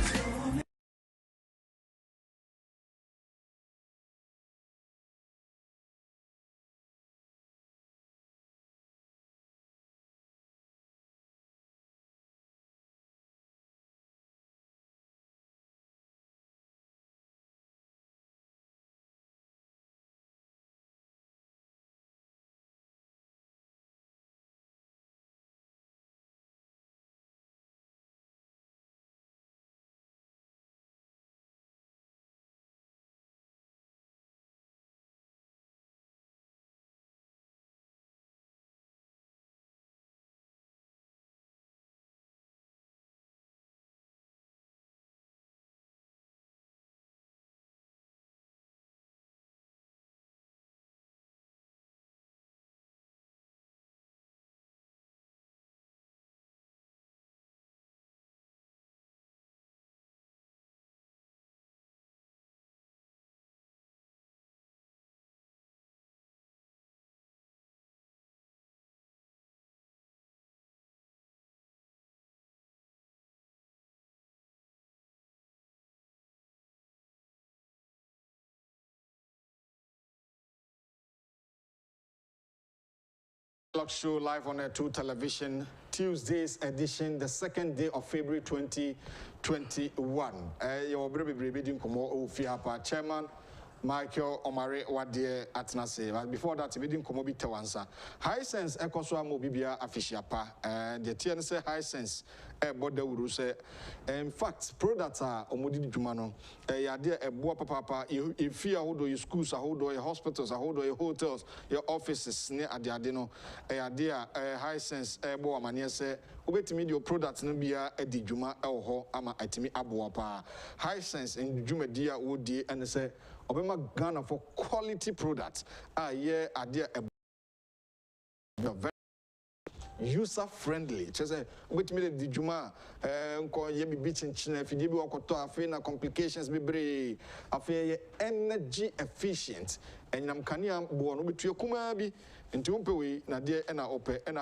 [SPEAKER 1] Dialogue Show live on Air2 Television, Tuesday's edition, the second day of February 2021. Your baby din komo Ofiapa Chairman Michael Omare Wadie Atnase. But before that, we didn't come to answer. High sense, Ekoswa Mobibia Afishiapa, and the TNC high sense, Bode Uruse. In fact, products are Omodi Jumano, a dear a boa papa, you fear hold your schools, hold your hospitals, hold your hotels, your offices near Adiadino, a dear high sense, Boa Mania say, Ubet media products Nubia, Edi Juma, Elho, Ama Itimi Abuapa. High sense in Jumedia Woody, and say, Obama Ghana for quality products. Yeah, idea very user friendly. Just say, wait me the Juma, ye be beaching China, if you give you complications, be brave, energy efficient, and I'm Kanya born with your kumabi. Into Umpewe, Nadia and Ope, and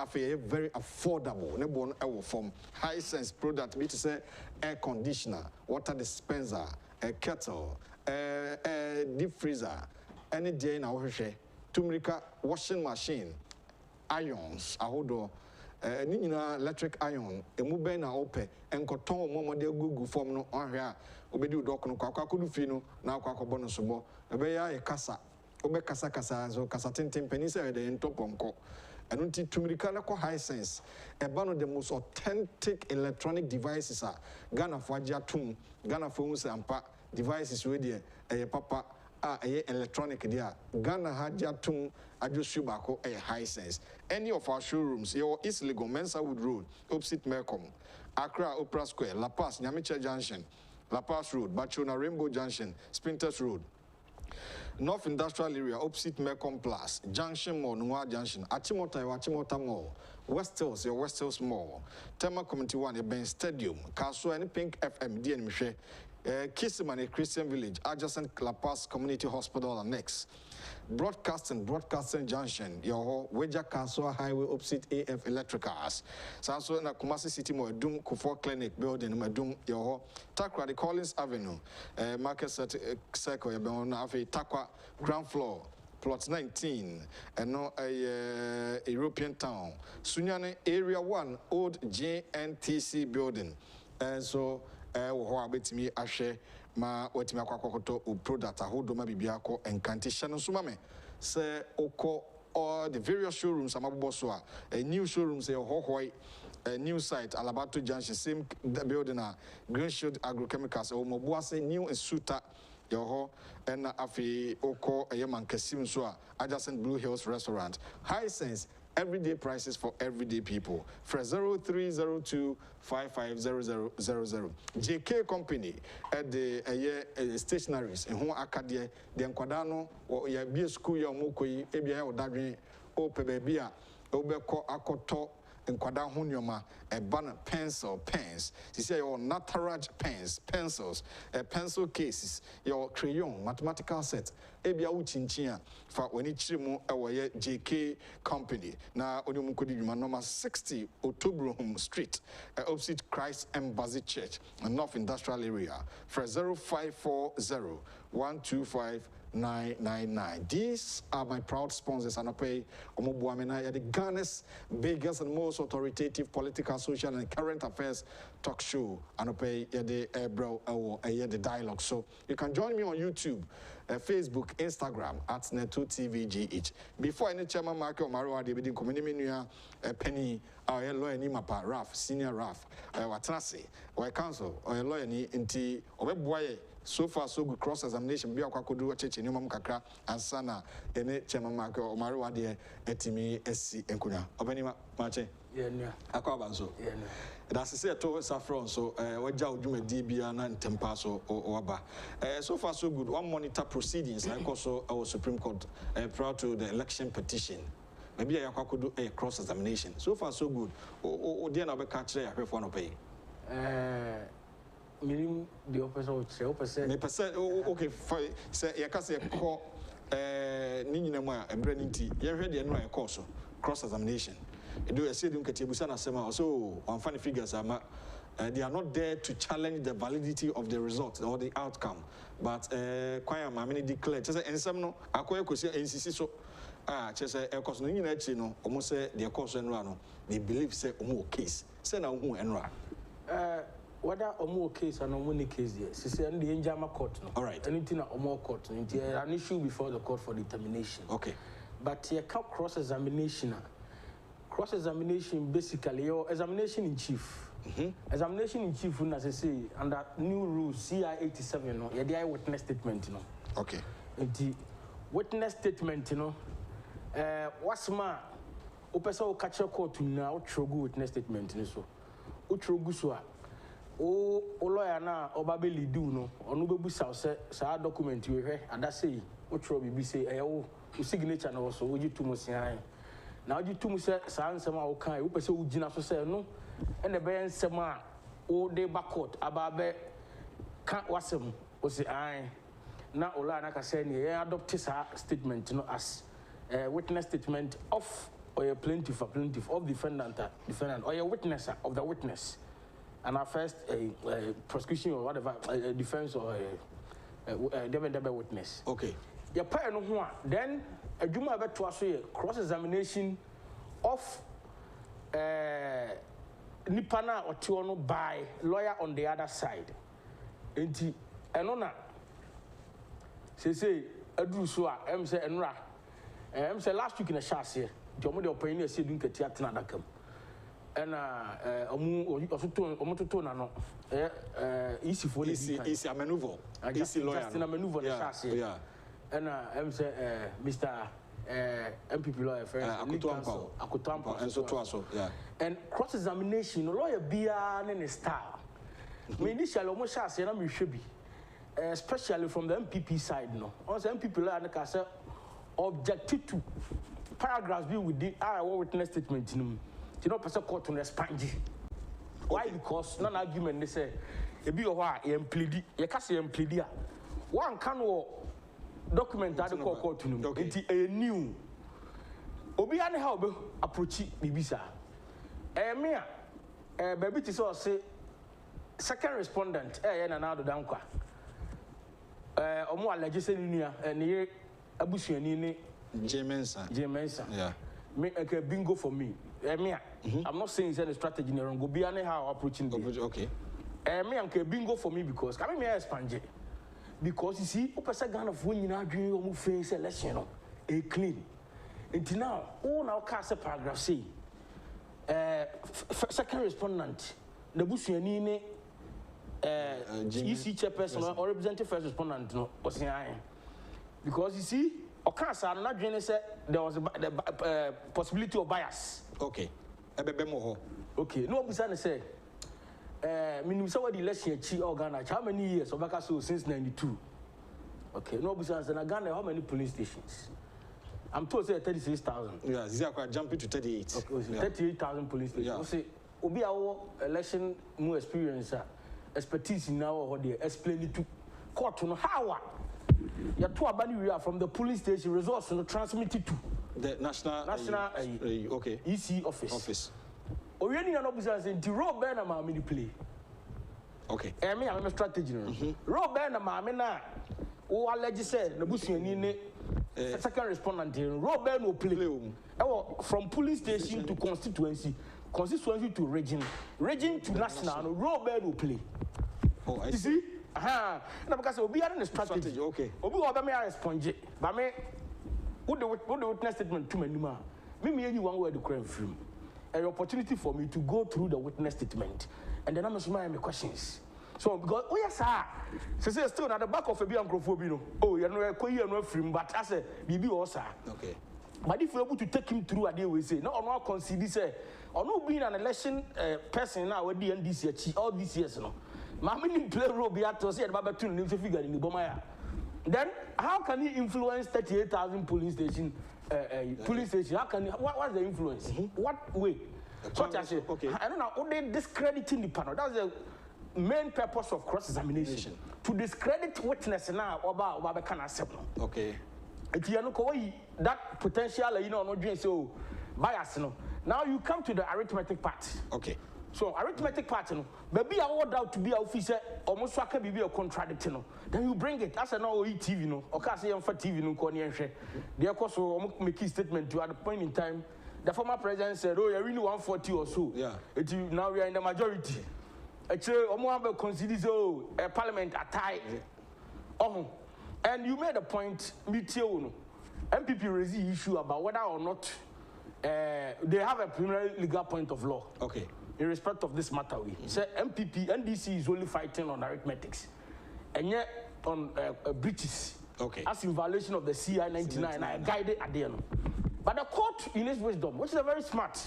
[SPEAKER 1] very affordable. Nebon our form high sense product, which is air conditioner, water dispenser, a kettle. Deep freezer, any day in our share, Tumrika washing machine, irons, ahodo, nina electric iron, a mube na ope, and cotton momo de Google form no on here, obedu dokno, kwakudu fino, now quacobono subo, obeya a casa, obe casa casa, so casatin penisa de entopomco. And until Tumrika high sense, one of the most authentic electronic devices are Ghana for Jatum, Ghana for Musampa. Devices with a papa electronic there. Ghana had Jatum Adjusubako a high sense. Any of our showrooms, your East Legal, Mensawood Road, opposite Melcom, Accra Opera Square, La Paz, Nyamiche Junction, La Paz Road, Bachona Rainbow Junction, Sprinters Road. North Industrial Area, opposite Melcom Plus, Junction Mall, Noir Junction, Achimota Mall, West Hills, your West Hills Mall, Tema Community 1, Ben Stadium, Castle and Pink FM, DNM Kisimani Christian Village, adjacent La Paz Community Hospital next. Broadcasting Junction, your Weja Castle Highway opposite AF Electricals. Sanso na Kumasi City Mo Dum Kufor Clinic building Madum your Takwa the Collins Avenue, Market Circle Afi Takwa ground floor. Plot 19, and no a European town. Sunyane Area 1, old JNTC building. And so me ashe ma wetimi akwakoto product ahodo ma bibiako encantation so mame say oko all the various showrooms amabobo so a new showroom say hohoi a new site Alabato Junction same building Green Shield Agrochemicals o moboase new suita your and afi oko yeman kasim so adjacent Blue Hills restaurant high sense everyday prices for everyday people. For 0302 550000. JK Company at the stationaries in Hong Akadia, the Enquadano, or ya be school ya mokoi, ebia or dadri, o pebebia, obeko akoto. In Quadahunioma, a banner pencil, pens. You say your Unauthorized pens, pencils, pencil cases, your crayon, mathematical set, Ebia Uchinchia, for when it's away JK Company. Now, Oniumukudima, number 60, Otobrohum Street, opposite Christ Embassy Church, North Industrial Area, for 0540 125 999. These are my proud sponsors, and I pay Omobuamena, the Ghana's biggest and most authoritative political, social, and current affairs talk show, and I pay the dialogue. So you can join me on YouTube, Facebook, Instagram at Neto2TVGH. Before any chairman Michael Omare, they be community Penny, our lawyer ni mapa Raf, senior Raf, Watrasi, or council, or lawyer ni inti Obeboye. So far, so good cross-examination. Be a kwakudu church in Yumam Kakra and Sana, ene Chairman Marco Omare Wadie, etimi SC Enkunya. Obenima, Mache? Yeah, Akwabanso. Yeah, that's the say to Saffron, so Waja Ujume DBA and Tempaso or Waba. So far, so good. One monitor proceedings, like also our Supreme Court, prior to the election petition. Maybe I could do a cross-examination. So far, so good. Oh, dear, I'll catch there, I want to pay.
[SPEAKER 11] Meaning the officer would say,
[SPEAKER 1] okay, say, you can say, call Ninama and Brennan T. You heard the annoying course, cross examination. Do a sedum Katibusana Sema, so on funny figures are they are not there to challenge the validity of the result or the outcome. But Kwaya Mamini declared, and some no, Akoya could say NCC so. Just say a cause no no almost say the cause and run. They believe say case. Say now who and run.
[SPEAKER 11] Whether Omo case and Omuni case there, she said the Njama court. No.
[SPEAKER 1] All right.
[SPEAKER 11] Anything at Omo court, an issue before the court for determination.
[SPEAKER 1] Okay.
[SPEAKER 11] But here come cross-examination. Cross-examination basically your examination in chief. Examination in chief, as I say, under new rules CI 87, you know, the witness statement, you know.
[SPEAKER 1] Okay.
[SPEAKER 11] The witness statement, you know, what's my opesa catch a court now, true witness statement, you know, so utrogusua. O lawyer na obabeli do no onu bebu sa document we hwe ada say utro bibi say o signature na so oji tumu sian na oji tumu say sa nsem a wo kan wo pese wo gina so say no e na be nsem a o de backcourt ababe kan wasem o say an na o lawyer na ka say ne adopt sa statement no as witness statement of or a plaintiff of defendant or a witness of the witness. And our first prosecution or whatever, defense or a witness.
[SPEAKER 1] Okay.
[SPEAKER 11] Your parent then a juma about to cross-examination of Nipana or Tiono by lawyer on the other side. And Enona say Adrusua, say Enra, say last week in a chassis, Jomo the opinion said you can get another come. And omutoto na no easy for
[SPEAKER 1] easy maneuver easy lawyer
[SPEAKER 11] just na maneuver the chassis and say Mr. MPP lawyer first akutampo
[SPEAKER 1] and so yeah
[SPEAKER 11] and cross examination lawyer bia ne style me initially almost chassis na me hwe bi especially from the MPP side no also MPP lawyer na ka say objected to paragraphs be with the witness statement no. You know, person court to respond. Why? Because none argument they say, "A be or you plead, you can't say plead. One can document that the court to know. It's a new. Obi any how be approach bibisa. Me baby to say second respondent. Na na do dankwa. Omo legislation ni ne abusuani ni
[SPEAKER 1] Jemensa.
[SPEAKER 11] Yeah. Me a bingo for me. I'm not saying it's a strategy in wrong. Go be anyhow approaching this.
[SPEAKER 1] Okay.
[SPEAKER 11] Me am bingo for me because come me expand because you see, opesa Ghana for you now doing your move face election a clean. Until now, all now cast a paragraph say second respondent the busuani ne EC chairperson or representative first respondent no was because you see Okasa not doing say there was a possibility of bias.
[SPEAKER 1] Okay.
[SPEAKER 11] Okay. No person say minimum say what the election chi Ghana how many years Obaka so since 92. Okay. No person say Ghana how many police stations? I'm told say 36,000.
[SPEAKER 1] Yeah, Zia jumping to 38.
[SPEAKER 11] Okay, yeah. 38,000 police stations. Yeah. Say obi our election more experience expertise now or they explain it to court no how your two abani from the police station results no transmitted to
[SPEAKER 1] the national okay
[SPEAKER 11] EC office. Oyeni na no business the role be na ma me play.
[SPEAKER 1] Okay.
[SPEAKER 11] Me am strategy no. Role be na ma me na o allege say na busuani ne second respondent role be no play. From police station to constituency to region to national no role be no play.
[SPEAKER 1] Oh, I
[SPEAKER 11] see. You see? Na because obi are na strategy.
[SPEAKER 1] Okay.
[SPEAKER 11] Obi oba me respond but me what the witness statement to me any one word the crime film an opportunity for me to go through the witness statement and then I'm asking my questions. So because oh yes sir say still at the back of a be no oh you know no film but I say bibi o sir.
[SPEAKER 1] Okay.
[SPEAKER 11] But if you're able to take him through a day we say no or not consider say or no being an election person now with the NDC all these years no Mammy play role be at to say about 2 new figure in the Bomaya. Then how can he influence 38,000 police station? How can he, what's the influence? What way? Such as okay. I don't know. They discrediting the panel. That's the main purpose of cross-examination. To discredit witness now about can accept.
[SPEAKER 1] Okay.
[SPEAKER 11] If you know that potential, you know, not doing so bias. No. Now you come to the arithmetic part.
[SPEAKER 1] Okay.
[SPEAKER 11] So arithmetic part, no, maybe I would doubt to be a officer, almost so I can be a contradiction. No. Then you bring it. As I know, TV, no, or can't say for TV, no, Cornier. They are also make a statement to at the point in time. The former president said, "Oh, you're really 140 or so."
[SPEAKER 1] Yeah.
[SPEAKER 11] Now we are in the majority. Actually, Omare considers a parliament a tie. Oh, and you made a point. MPP raised the issue about whether or not they have a preliminary legal point of law.
[SPEAKER 1] Okay.
[SPEAKER 11] In respect of this matter, we say NDC is only fighting on arithmetics, and yet on breaches.
[SPEAKER 1] Okay.
[SPEAKER 11] As in violation of the CI 99, I guided at the end. But the court, in its wisdom, which is a very smart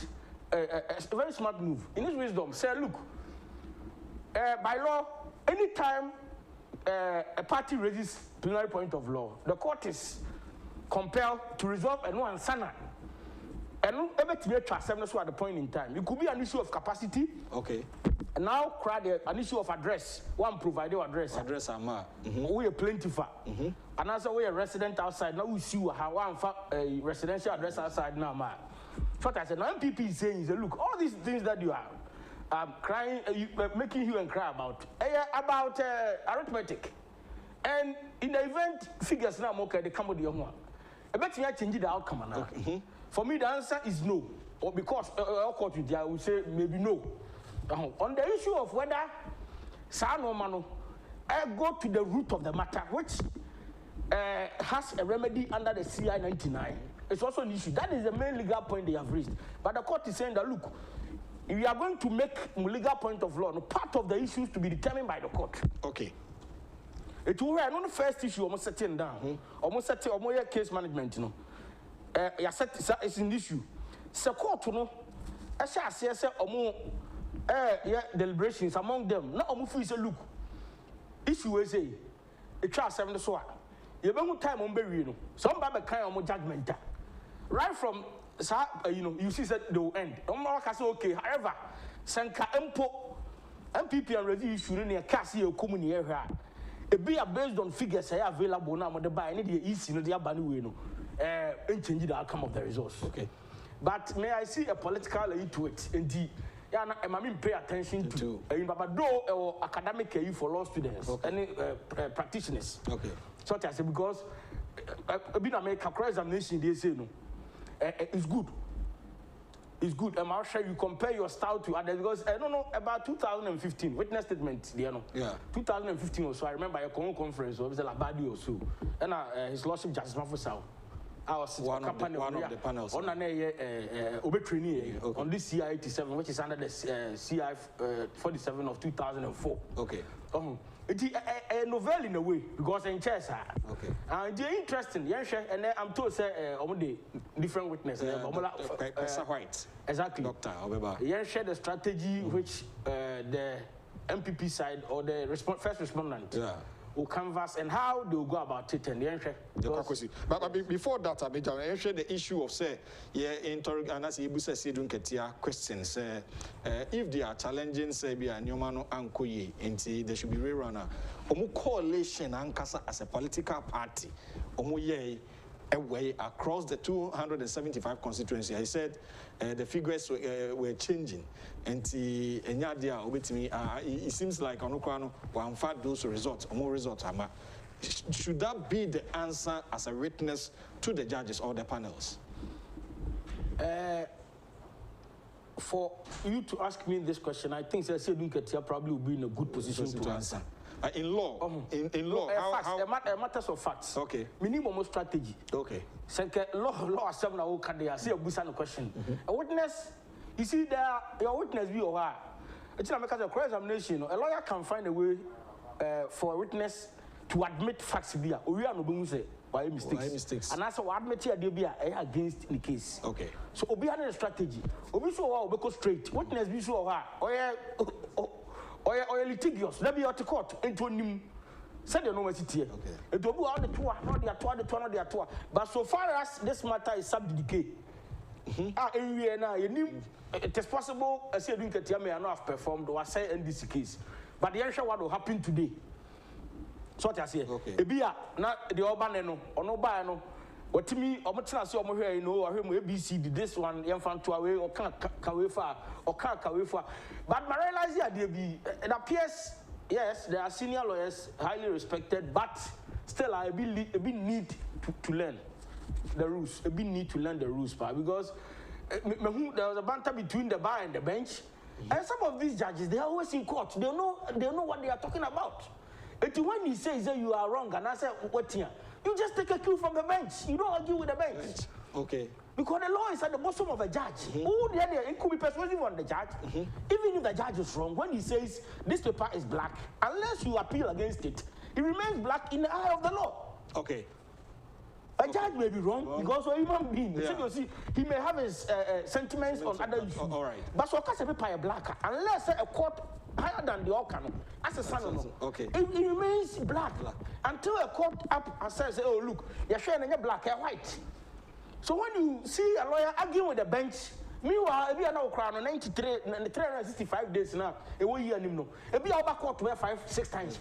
[SPEAKER 11] move, in its wisdom, said, look, by law, anytime a party raises plenary point of law, the court is compelled to resolve a no answer. And everything at the point in time. It could be an issue of capacity.
[SPEAKER 1] Okay.
[SPEAKER 11] And now, an issue of address. One provided address.
[SPEAKER 1] Address,
[SPEAKER 11] we are plentiful. And as we are resident outside, now we see how one residential address outside now. So I said, now MPP is saying, look, all these things that you are crying, making you and cry about arithmetic. And in the event, figures now, okay, they come with the one. I bet you change the outcome now. Okay. For me, the answer is no. Or because I would say maybe no. On the issue of whether Sanomano, I go to the root of the matter, which has a remedy under the CI 99. It's also an issue. That is the main legal point they have raised. But the court is saying that, look, if we are going to make legal point of law, part of the issues to be determined by the court.
[SPEAKER 1] Okay.
[SPEAKER 11] It will be the first issue almost setting down. Almost setting case management, you know. It's an issue. So court, you know, I say deliberations among them. Now, look, issue is a child 7 so. You have time on bury, you know. Some Baba kind of judgment. Right from, you know, you see that they will end. Okay, however, Sanka MPP and Rezi issue in a Cassie or Community area. It be based on figures available now, but the buy any easy, no, the Abanu, and change the outcome of the results. Okay. But may I see a political aid to it? Indeed. Yeah, I mean, pay attention to but though academic aid for law students, any practitioners. Okay. Such as because being a make a examination, they say no. It's good. It's good. I'll show you compare your style to others because I don't know about 2015 witness statement. You know. Yeah. 2015 or so. I remember a conference or Mr. Wadie or so, and his lordship Justice Mafusao. I was one of the panels. On on this CI 87, which is under the CI 47 of 2004. Okay. It's a novel in a way because in chess. Okay. It's interesting. Yes, and I'm told say the different witnesses.
[SPEAKER 1] White.
[SPEAKER 11] Exactly.
[SPEAKER 1] Doctor.
[SPEAKER 11] Yes, share the strategy which the MPP side or the first respondent. Yeah. Will canvas and how they will go about it and the
[SPEAKER 1] but before that, I share the issue of say, questions. If they are challenging, say, be a Newmano and Koye, and there should be rerunner. Coalition and Kasa as a political party, away across the 275 constituencies. I said the figures were changing, and it seems like Onukwano will fact those results, or more results. Should that be the answer as a witness to the judges or the panels?
[SPEAKER 11] For you to ask me this question, I think Ketia probably will be in a good position to answer.
[SPEAKER 1] In law, in law,
[SPEAKER 11] matters of facts.
[SPEAKER 1] Okay.
[SPEAKER 11] Minimum strategy. Okay. Second, law assembly na okade. I see a busan question. A witness, you see there, your witness be or her. It's not because of cross-examination. A lawyer can find a way for a witness to admit facts. Be we are no being say why mistakes. And also admit here they be against the case. Okay. So obi have a strategy. Obi so we go straight. Witness be so her. Or litigious, let me out to court into him. Said the university. It will be all the tour, not the tour. But so far as this matter is sub decay, it is possible as you think that you may not have performed or say in this case. But the answer what will happen today. So what I say, not the urban or no buy no. what to me, or much as you here, you know, or him ABC, this one, young fan to away, or can't kawe far, or can't kawe far. But my realization, it appears, yes, there are senior lawyers, highly respected, but still, I believe need to learn the rules. A bit need to learn the rules, because there was a banter between the bar and the bench, and some of these judges, they are always in court. They know what they are talking about. And when he says that you are wrong, and I say, what here? You just take a cue from the bench. You don't argue with the bench.
[SPEAKER 1] Okay.
[SPEAKER 11] Because the law is at the bottom of a judge. It could be persuasive on the judge. Even if the judge is wrong, when he says this paper is black, unless you appeal against it, it remains black in the eye of the law.
[SPEAKER 1] Okay.
[SPEAKER 11] A judge may be wrong because a human being. Yeah. So you see, he may have his sentiments on other issues.
[SPEAKER 1] All right.
[SPEAKER 11] But so a paper is black, unless a court higher than the organ, as a son,
[SPEAKER 1] okay,
[SPEAKER 11] it remains black until a court up and says, "Oh look, you're showing a black and white." So when you see a lawyer arguing with the bench, meanwhile, we are now crowned 365 days now. A year no. If we are back court 5-6 times.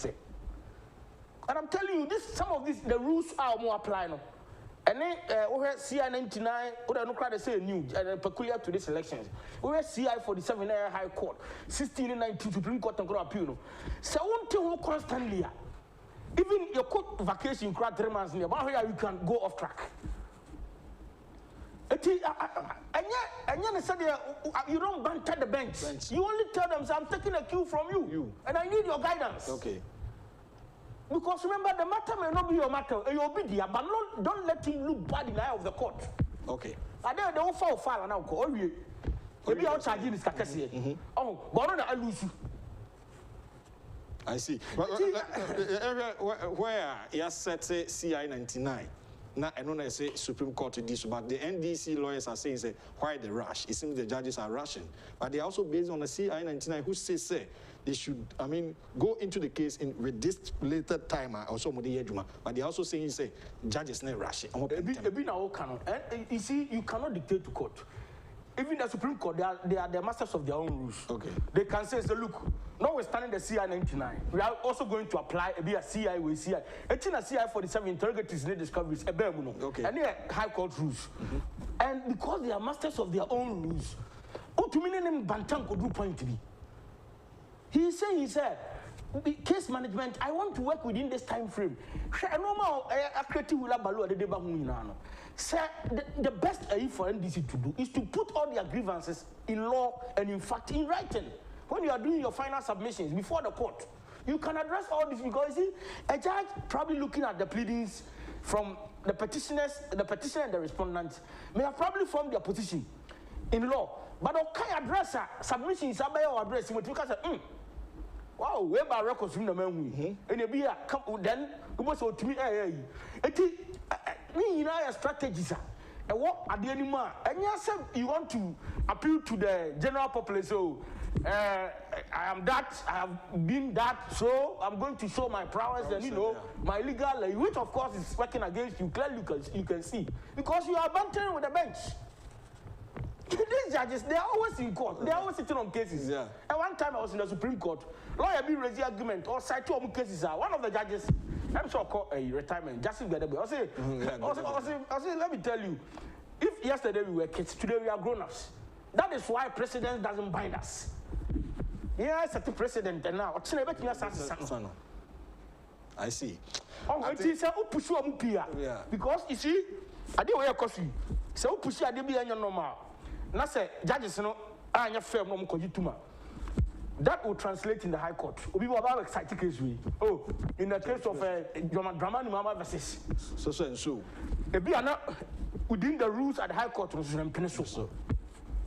[SPEAKER 11] And I'm telling you, some of these the rules are more applied now. And then we have CI 99, we don't know say new and peculiar to these elections. We have CI 47 High Court, 1690 Supreme Court and Court of Appeal. So one thing constantly, even your court vacation, 3 months near, about here you can go off track. And yet, you don't banter the bench. You only tell them, I'm taking a cue from you. And I need your guidance.
[SPEAKER 1] Okay.
[SPEAKER 11] Because remember, the matter may not be your matter, you'll be there, but don't let him look bad in the eye of the court.
[SPEAKER 1] Okay.
[SPEAKER 11] And then they won't file now. Maybe I'll charge you this cacassi. Oh, but I lose you.
[SPEAKER 1] I see. Where you said CI 99. Now, I don't say Supreme Court to this, but the NDC lawyers are saying, why the rush? It seems the judges are rushing. But they are also based on the CI 99 who says, they should, go into the case with this later time or some of the year. But they are also saying, judges not rushing.
[SPEAKER 11] You see, you cannot dictate to court. Even the Supreme Court, they are the masters of their own rules.
[SPEAKER 1] Okay.
[SPEAKER 11] They can say, look, notwithstanding the CI 99, we are also going to apply a CI with CI. It's in a CI 47 interrogatories and discoveries,
[SPEAKER 1] okay.
[SPEAKER 11] And they are high court rules. And because they are masters of their own rules, Bantam could do point to be. He said, the case management, I want to work within this time frame. The best for NDC to do is to put all their grievances in law and in fact in writing. When you are doing your final submissions before the court, you can address all this because you see, a judge probably looking at the pleadings from the petitioners, the petitioner and the respondents may have probably formed their position in law. But okay, address submissions or address wow, we have records from the man. And then you must to me, you know, strategies. And what are the animal? And you said you want to appeal to the general populace. So, I am that, I have been that, so I'm going to show my prowess and my legal, which of course is working against you. Clearly, you can see because you are bantering with the bench. These judges, they are always in court. They are always sitting on cases.
[SPEAKER 1] Yeah.
[SPEAKER 11] And one time I was in the Supreme Court, lawyer be raising argument or cite 2 cases. One of the judges, I'm sure called a retirement, Justice Gadebe. I say, let me tell you, if yesterday we were kids, today we are grown-ups. That is why precedent doesn't bind us. Yeah, it's a precedent and now.
[SPEAKER 1] I see.
[SPEAKER 11] Because you see, I didn't wear coffee. So push I did be normal. Now say judges I fair no tuma. That will translate in the High Court. We will about exciting case we. Oh, in the case of drama Mama versus
[SPEAKER 1] so and so.
[SPEAKER 11] If we are not within the rules at the High Court, so.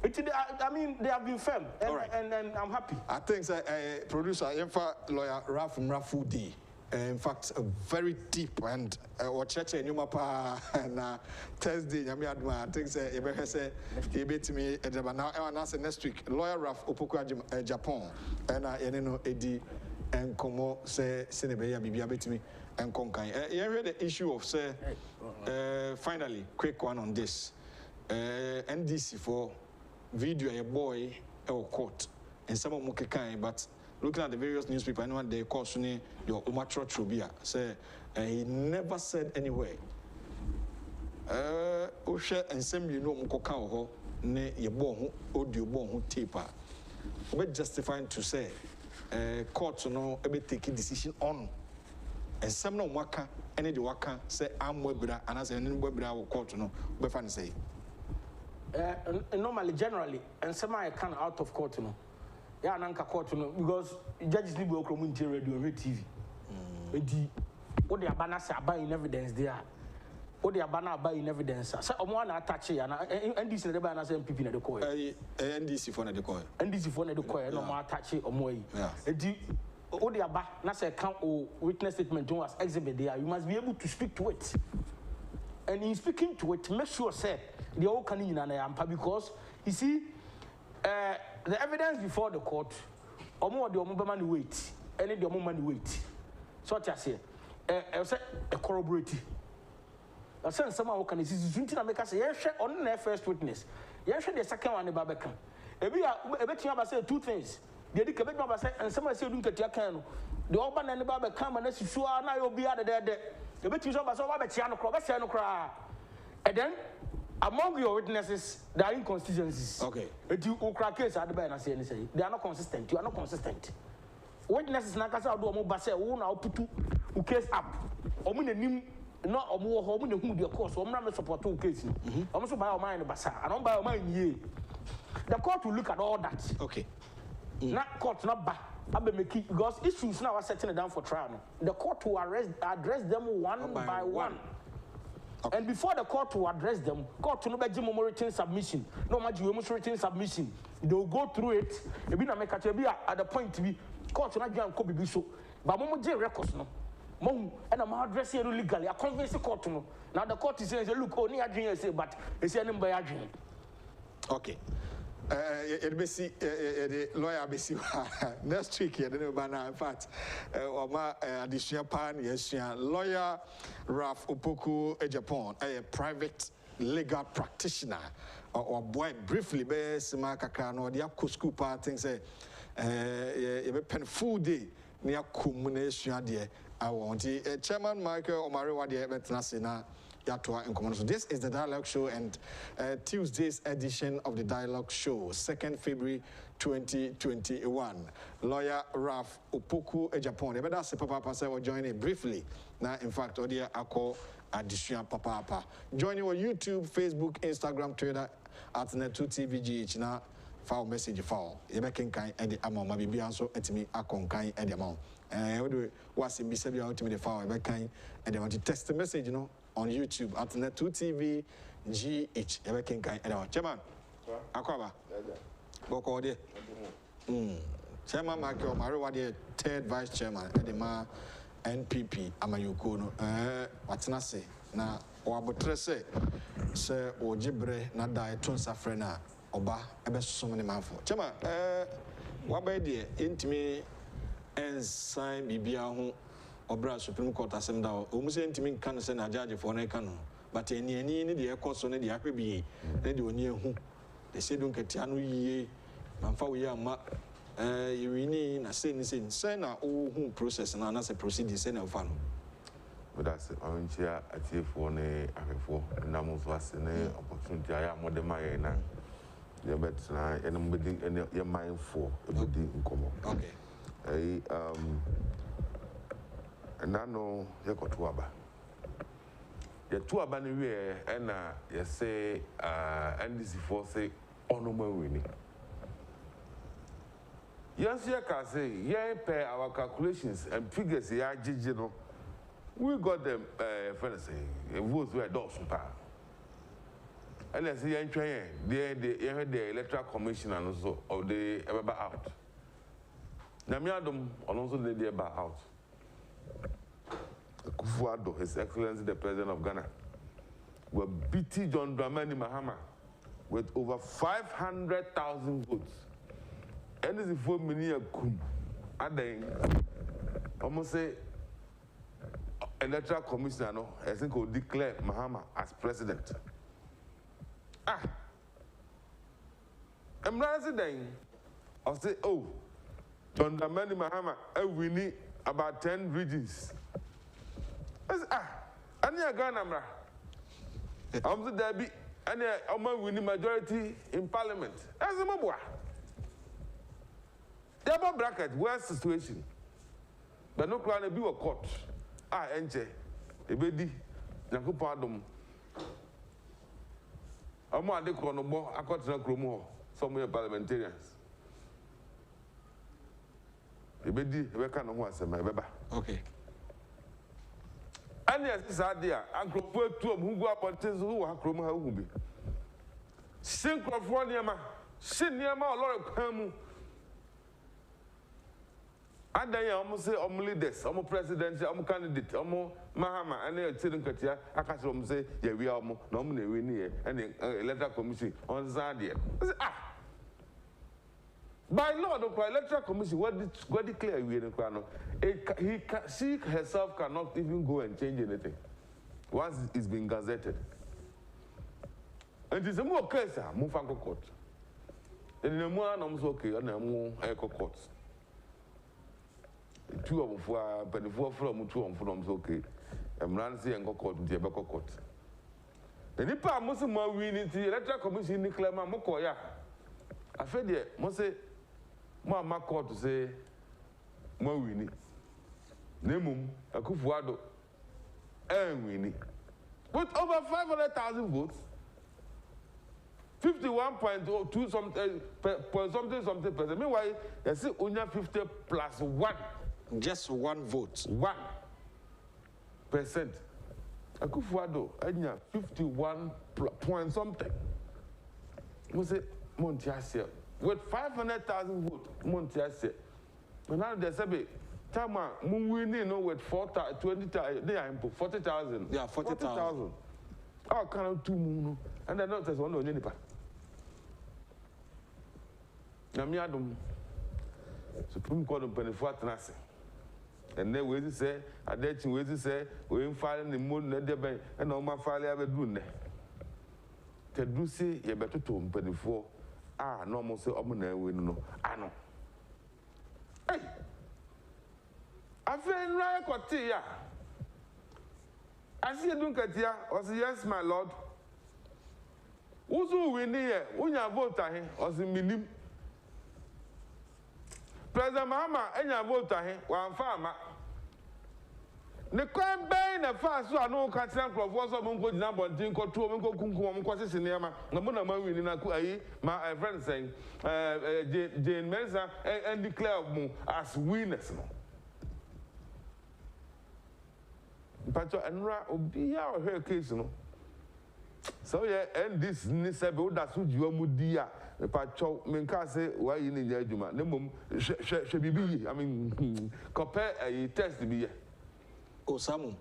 [SPEAKER 11] I mean, they have been firm, and I'm happy.
[SPEAKER 1] I think producer, lawyer Ralph Mrafudi. In fact, very deep and or church and Thursday. I think me now next week. Lawyer Ralph Opoku Japan and Eddie and Komo say Senebeya Bibia betimi and Konkai. You heard the issue of finally quick one on this. NDC for video a boy or court and some of Mukekai, but looking at the various newspapers, anyone they call your Umatro Trubia say he never said anywhere Oshe and some you know Mukokao, ne ye bon audio bon tape. We justifying to say, court no ebe taking decision on. And some no waka, any the waka say I'm webra, and I say any webra will court no, we fan say.
[SPEAKER 11] Normally, generally, and some I can out of court no. Yeah, nanka court no because judges need to come into radio and TV. What the abana say buying evidence there. What the abana buying evidence. So omo attach ya na NDC na dey buy na say MPP na dey call.
[SPEAKER 1] NDC for na dey call.
[SPEAKER 11] NDC for na dey call no mo attach omo yi. Edi what the aba na say count o witness statement was exhibit there. You must be able to speak to it. And in speaking to it, make sure say the all can in na yampa because you see the evidence before the court, omo the omo be man wait, any the omo man wait. So what I say, a corroborate. I said someone can see something that make us say yes, on the first witness. Yes, the second one the Babacan. A bit you say two things. The educated number say and someone say don't get your can. The urban and the Babacan and that's sure now you'll be out there. The bit you saw so Babaciano cry. And then among your witnesses, there are inconsistencies. Okay. If you crack case at the banner, say they are not consistent. You are not consistent. Witnesses nakasa do omo base wo na oputu u case up. Omo na nim no omo ho omo na hu de course omo na me support u case no. Omo so buy o mind basa. And on buy o mind ye. The court will look at all that. Okay. Na court not ba. Abe make it because issues now are setting it down for trial. The court will address them one by one. Okay. And before the court to address them, court to no be written submission. No matter written submission, they will go through it. It be na make at the point to be court na gyan ko bibi so. But mo je records no. Mo and am address here legally. I convince the court no. Now the court is saying look only adwin say but e say no be adwin. Okay. The lawyer besi next week here the banana in fact Oma additional pan yes lawyer Raf Opoku Japan a private legal practitioner or boy briefly be sima kakra no dia school part thing say e be pen full day near communation there I want chairman Michael Omare Wadie betna na Yatua in common. So this is the Dialogue Show and Tuesday's edition of the Dialogue Show, 2nd February 2021. Lawyer Raf Opoku Japan. The better say Papa say will join in briefly. Now, in fact, Odia Ako addition Papa. Joining on YouTube, Facebook, Instagram, Twitter at Net2TVGH. Now, file message file. You make kind and the amount. Maybe be also at me akon kind and the amount. What's in Bisabia ultimate file? You kind and they want to test the message, you know. On YouTube at Net2TV GH. Ever can kind of Chairman. Aquaba. Boko de. Chairman Michael Omare, third vice chairman, Edema NPP, Amayuko. What's not say? Na Wabotrese, Sir Ojibre, Nada, Tonsa Frena, Oba, Ebe so many man for. Chairman, what by dear, intime and sign Bibiahu. Obra Supreme Court asem da o muse ntimi kan se na judge for na kan but eni ni de ekoso ne de akwebi ne de oni ehu de se don ketia no yie manfa wo ya ma yiwini na se ni se na o hu process na na se proceedings se na fa no
[SPEAKER 15] but that's on chia atifo ne afefo na mo so ase ne opportunity ya mo de maye na ye bet na ene mo be ene ye mindful e be di nkomo okay and I know you got to Aba. You two abani and you say NDC for say honorable winning. Yes, you can say, yeah, pay our calculations and figures, yeah, digital. We got them, friends say, votes were doors super. And I say, the electoral commission and also of the ever out. Namiadum also the ever out. Kufuado, His Excellency the President of Ghana, were beating John Dramani Mahama with over 500,000 votes. And this is 4 million kum. And then, almost say, electoral commissioner, no, I think will declare Mahama as president. I'm not saying, I'll say, oh, John Dramani Mahama, we need about 10 regions. And you Ghana, I'm the Debbie, and I'm winning majority in parliament. As a mobile. There are bracket, worst situation. But no crown a be a court. Enche, a baby, Naku pardon. I'm one de chronomo, I got no chromo, somewhere parliamentarians. A baby, we can't once, my baby.
[SPEAKER 1] Okay.
[SPEAKER 15] And yes, this idea, Uncle Put to who go up on things who are chromo, who be. Sink of one yama, sin yama, Lord Pamu. And then almost say, leaders, president, candidate, Mahama, and they didn't cut here. I can't say, yeah, we are nominally winning and the electoral commission on Zadia. By law, the electoral commission, what declare we in the crown? She herself cannot even go and change anything once it's been gazetted. And it's a more case, move on court. And in a more, I'm okay, and I'm more echo courts. 2 of them for 24 from 2 of them okay. I'm running and go court, the Abaco court. The Nipa Muslim winning the electoral commission in the Clement Mokoya. I fed ye, must say, Mamma court to say, more winning. Nemum, a Kufuado, and winning. With over 500,000 votes, 51.02 something percent. Meanwhile, you see, only 50 plus 1.
[SPEAKER 1] Just 1 vote.
[SPEAKER 15] 1%. Akufuado, anya 51 point something. We say Montiasia with 500,000 votes. Montiasia. But now they say, Tama, winning with 20,000. They are 40,000.
[SPEAKER 1] Yeah, 40,000.
[SPEAKER 15] Oh, can't 2 moon. And I noticed one on Nipa. Namiadum Supreme Court of 24 Nasi. And then we say, I did you say, we ain't filing the moon, and no my file ever do. Te do say, you better to 24. No more say, we no. I know. Hey, I feel right at tea. I see you doing Katia, or say, yes, my lord. Who's who we near? When you vote, or say, minim. President Mahama, and you vote, one farmer. The crime being a fast, so I know Cassian Provost of Mungo number, Dinko, two Mungo Kunku, Quasi Cinema, Namuna Mawin in Akuai, my friend saying, Jane Mensa, and declare as winners. But and Ra be our her case, no. So, yeah, and this Nisabo, that's what you are Mudia. The Pacho Menka say, why you need your Juma? The mum should be, I mean, compare a test to be.
[SPEAKER 1] Oh, Samu.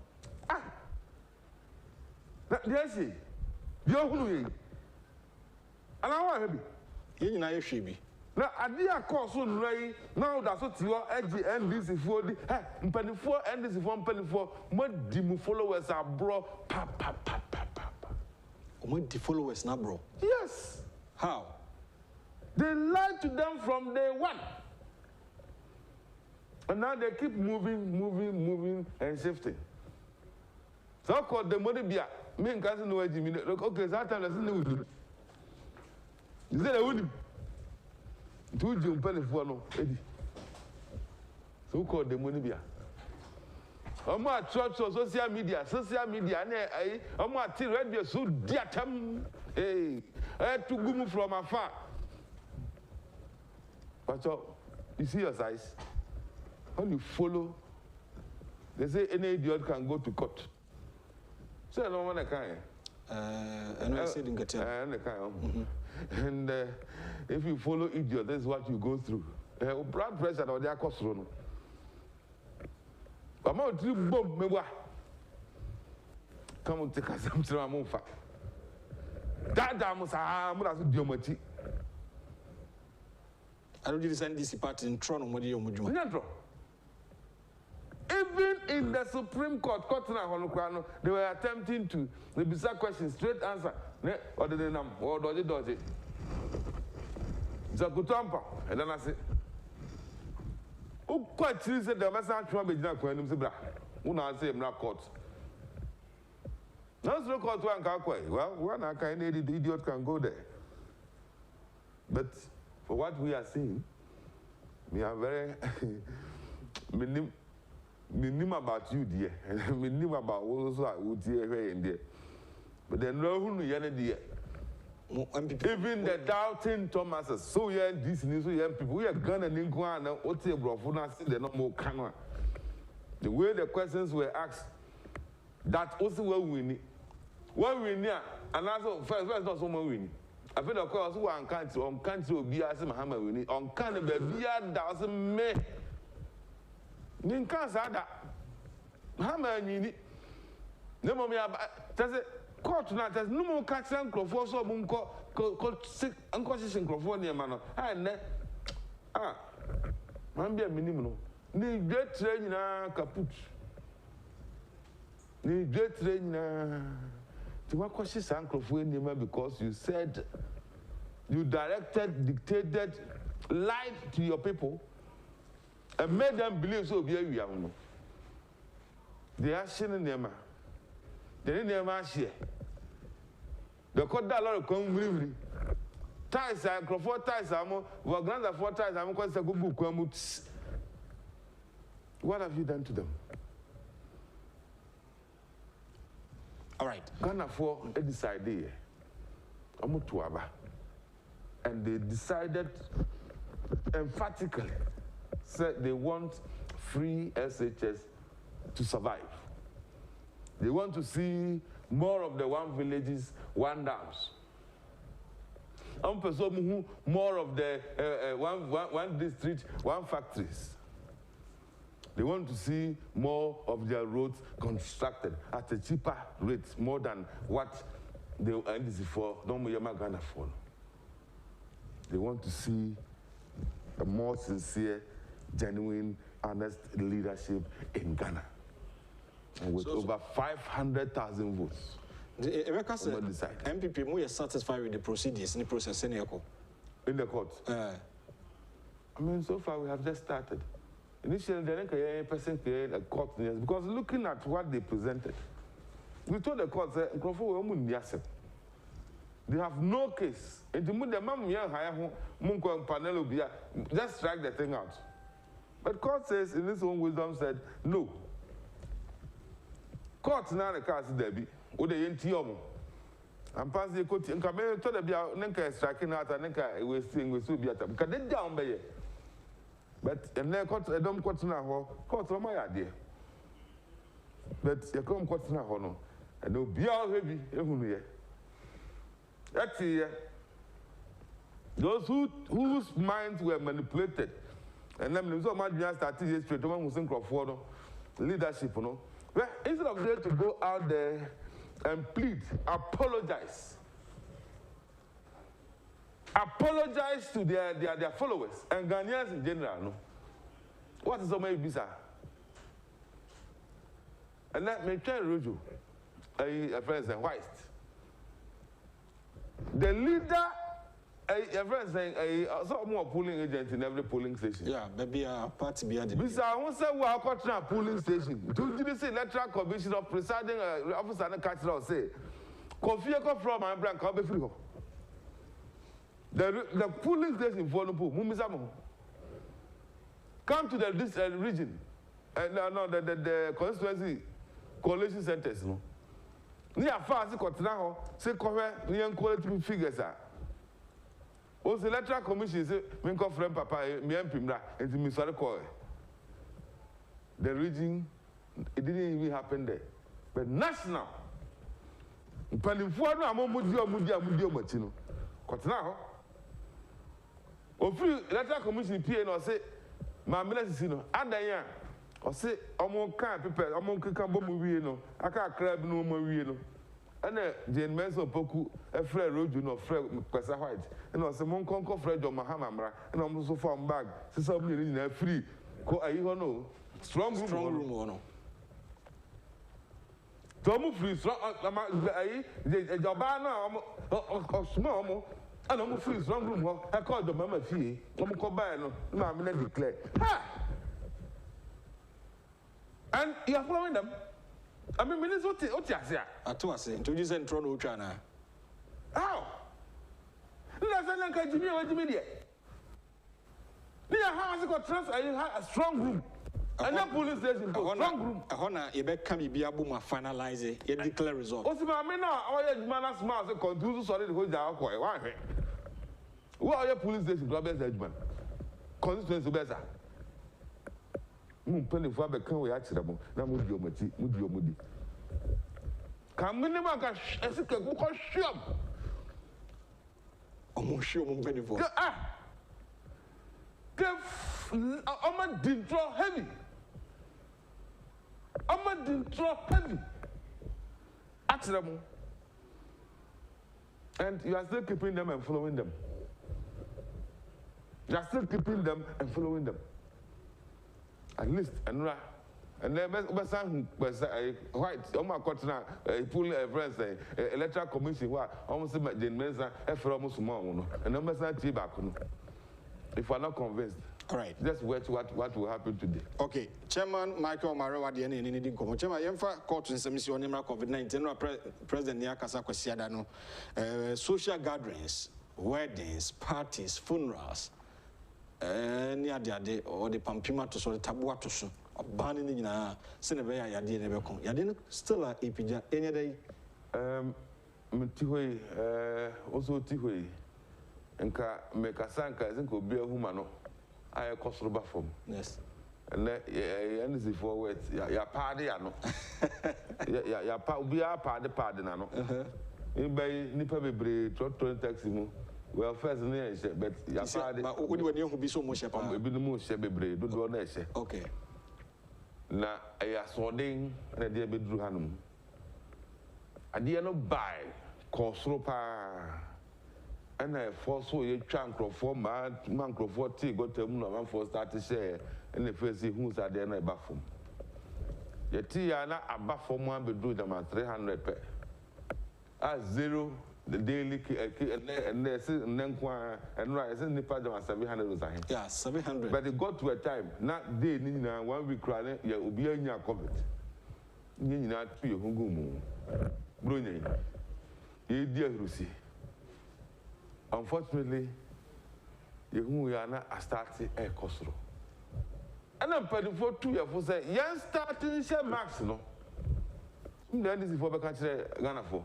[SPEAKER 15] Yes, you're who. And I want to be.
[SPEAKER 1] You know, you should be.
[SPEAKER 15] Now, I did a course on Ray. Now that's what you are edgy and this is for the penny 4 and this is 1 penny 4. What the followers are bro?
[SPEAKER 1] What the followers now, bro?
[SPEAKER 15] Yes.
[SPEAKER 1] How?
[SPEAKER 15] They lied to them from day 1. And now they keep moving and shifting. So called the money beer. Me and cousin know Jimmy. Okay, that time I said, you said I wouldn't. Two jump penny for no, Eddie. So called the money beer. I'm at church or social media, and I'm at radio so dear tam. Hey, I had to go from afar. But you see your size. When you follow, they say any idiot can go to court. So I don't want to kind.
[SPEAKER 1] And I said in Katia.
[SPEAKER 15] And if you follow idiot, that's what you go through. Blood pressure or their cost run. I'm out to bomb me. Come on, take us some Tramufa. That damus, I'm going to do my
[SPEAKER 1] I don't send this party in Toronto. What do you
[SPEAKER 15] want? Even in the Supreme Court, they were attempting to the bizarre question, straight answer. Or the name, or dodgy. Zakutampa, and then I say, oh, quite seriously, the message from Bejana Quanum Zebra. Una say, I'm not court. No, so called one Kakwe. Well, one kind of idiot can go there. But for what we are seeing, we are very minim about you, dear, and minim about also I would hear in there. But then no who dear. Even the doubting Thomases, so yeah, this news, young people, we are gonna inquire what's your brother, they're not more camera. The way the questions were asked, that also what we need. What we need, and also first not someone winning. I feel of course one can't be as Muhammad winning, on can't be a thousand me. Ninka Sada Muhammad Nini. No more, does it court not as no more catch uncle for so munko sick unconscious California man. And man be a minimum. Need great train kaput. Need great train to what cautious uncle for because you said you directed, dictated, lied to your people and made them believe so be a they are shilling them. They didn't never share. The court that lot of come ties and Crawford ties are more, well, grand 4 ties, I'm going to go book. What have you done to them?
[SPEAKER 11] All right.
[SPEAKER 15] Ghana for a decided, and they decided emphatically, said they want free SHS to survive. They want to see more of the one villages, one dams. More of the one district, one factories. They want to see more of their roads constructed at a cheaper rate, more than what they were for. They want to see a more sincere, genuine, honest leadership in Ghana. And with over 500,000 votes.
[SPEAKER 11] Emeka said, MPP, we are satisfied with the proceedings in the process in
[SPEAKER 15] the court. I mean, so far we have just started. Initially, they didn't a person create a court because looking at what they presented, we told the court that they have no case. And to move the panel just strike the thing out. But court says, in its own wisdom, said no. Court now the case Debbie, or the NTM. And pass the court and come in to the Nenka striking out and Nenka was seeing with Subia. Because they down by it. But and then court, I don't court now, court from my idea. But you come court now, and no be all heavy, that's here. Those whose minds were manipulated, and then so much started yesterday, to one who's Crawford leadership, you know. Well, instead of them to go out there and plead, apologize to their followers and Ghanaians in general, no? What is so many bizarre? And that may try Rojo, a friend saying, White. The leader, a friend saying, I saw more polling agents in every polling station.
[SPEAKER 11] Yeah, maybe a party behind the
[SPEAKER 15] Mr. I want to say, we are caught in a polling station. Do you say electoral commission of presiding officer and catch it say, Kofi from my brand, come be free. The polling station for the pool, come to the region, no, the constituency coalition centers, no. Near fast, now, say, near quality figures. Also, electoral commission say, me call friend Papa, me Pimra, and me sorry call. The region, it didn't even happen there. But national, Panifuano, Mudia, Machino. Now, or free electoral commission PN or say, my minister, Adaya, or say, Amon can't prepare, Amon can come no, I can't crab no more. And Jane Menson Poku, a Fred Rojo, no Fred Quessa White, and also Monconco Fred or Mahamamra, and I'm also found bag, so somebody in a free, no, strong room, no. Tomu free, strong, Jabana, or small, and I'm free, strong room, I called the Mamma Fee, I'm called by no, Mamma declare. Ha! And you're following them. I mean, Minnesota, what you say?
[SPEAKER 1] I told us, introduce and Toronto China.
[SPEAKER 15] How? Let's say, like, Kencity Media. Near house got transfer, a strong room. And then police station, strong room.
[SPEAKER 1] A honor, you better come be able to finalize it, you declare result.
[SPEAKER 15] What's my man now? All your man smiles, a conducive solid hold down. Why? Who are your police station? Global judgment. Constituency better. Penny for the can we actually now move your moody. Come in the market, as a book shop.
[SPEAKER 1] Almost sure, penny for.
[SPEAKER 15] I'm didn't draw heavy. I'm didn't draw heavy. Actually, and you are still keeping them and following them. You are still keeping them and following them. At least, and then white, pull a friend say, electoral commission, what almost the mensa, almost more, and no mess back. If we're not convinced,
[SPEAKER 1] all right,
[SPEAKER 15] just wait what will happen today.
[SPEAKER 1] Okay, Chairman Michael Omare, Wadie, and anything come. Chairman, Yemfa court in submission on COVID-19, President Niakasa Kwesiadano, social gatherings, weddings, parties, funerals. Near the day or the Pampima to sort of taboo to soon. Banning in a Seneca, Yadi never come. Yadin still a epidemic any day.
[SPEAKER 15] Tihui, also Tihui, and make a sanka, I think, will be a humano. I a cost of form.
[SPEAKER 1] Yes.
[SPEAKER 15] And then, easy forward, your party, I know. Your part be our party, I know. Anybody, Nipper be trotting taxi. Well, first, but your party,
[SPEAKER 1] but would you be so much about
[SPEAKER 15] it? Be the most shabby braid, do one nation.
[SPEAKER 1] Okay.
[SPEAKER 15] Now, I swording and a dear bedroom hanum. I dare not buy, Cosropa, and I foresaw a chunk of 4 months, monk of 40, got a moon for start to share, and the first who's at the end of bathroom. Your tea are not a bathroom one bedroom them at 300 per. At 0. The daily and then and right, isn't the part of 700 was ahead.
[SPEAKER 1] Yeah, 700.
[SPEAKER 15] But it got to a time, not day, 1 week crying, you will be in your COVID. You not to your home. Brunei, you dear Lucy. Unfortunately, you are not a starting a costro. And I'm petty for 2 years for say, young starting share max, no. Then this is for the country Ghana for.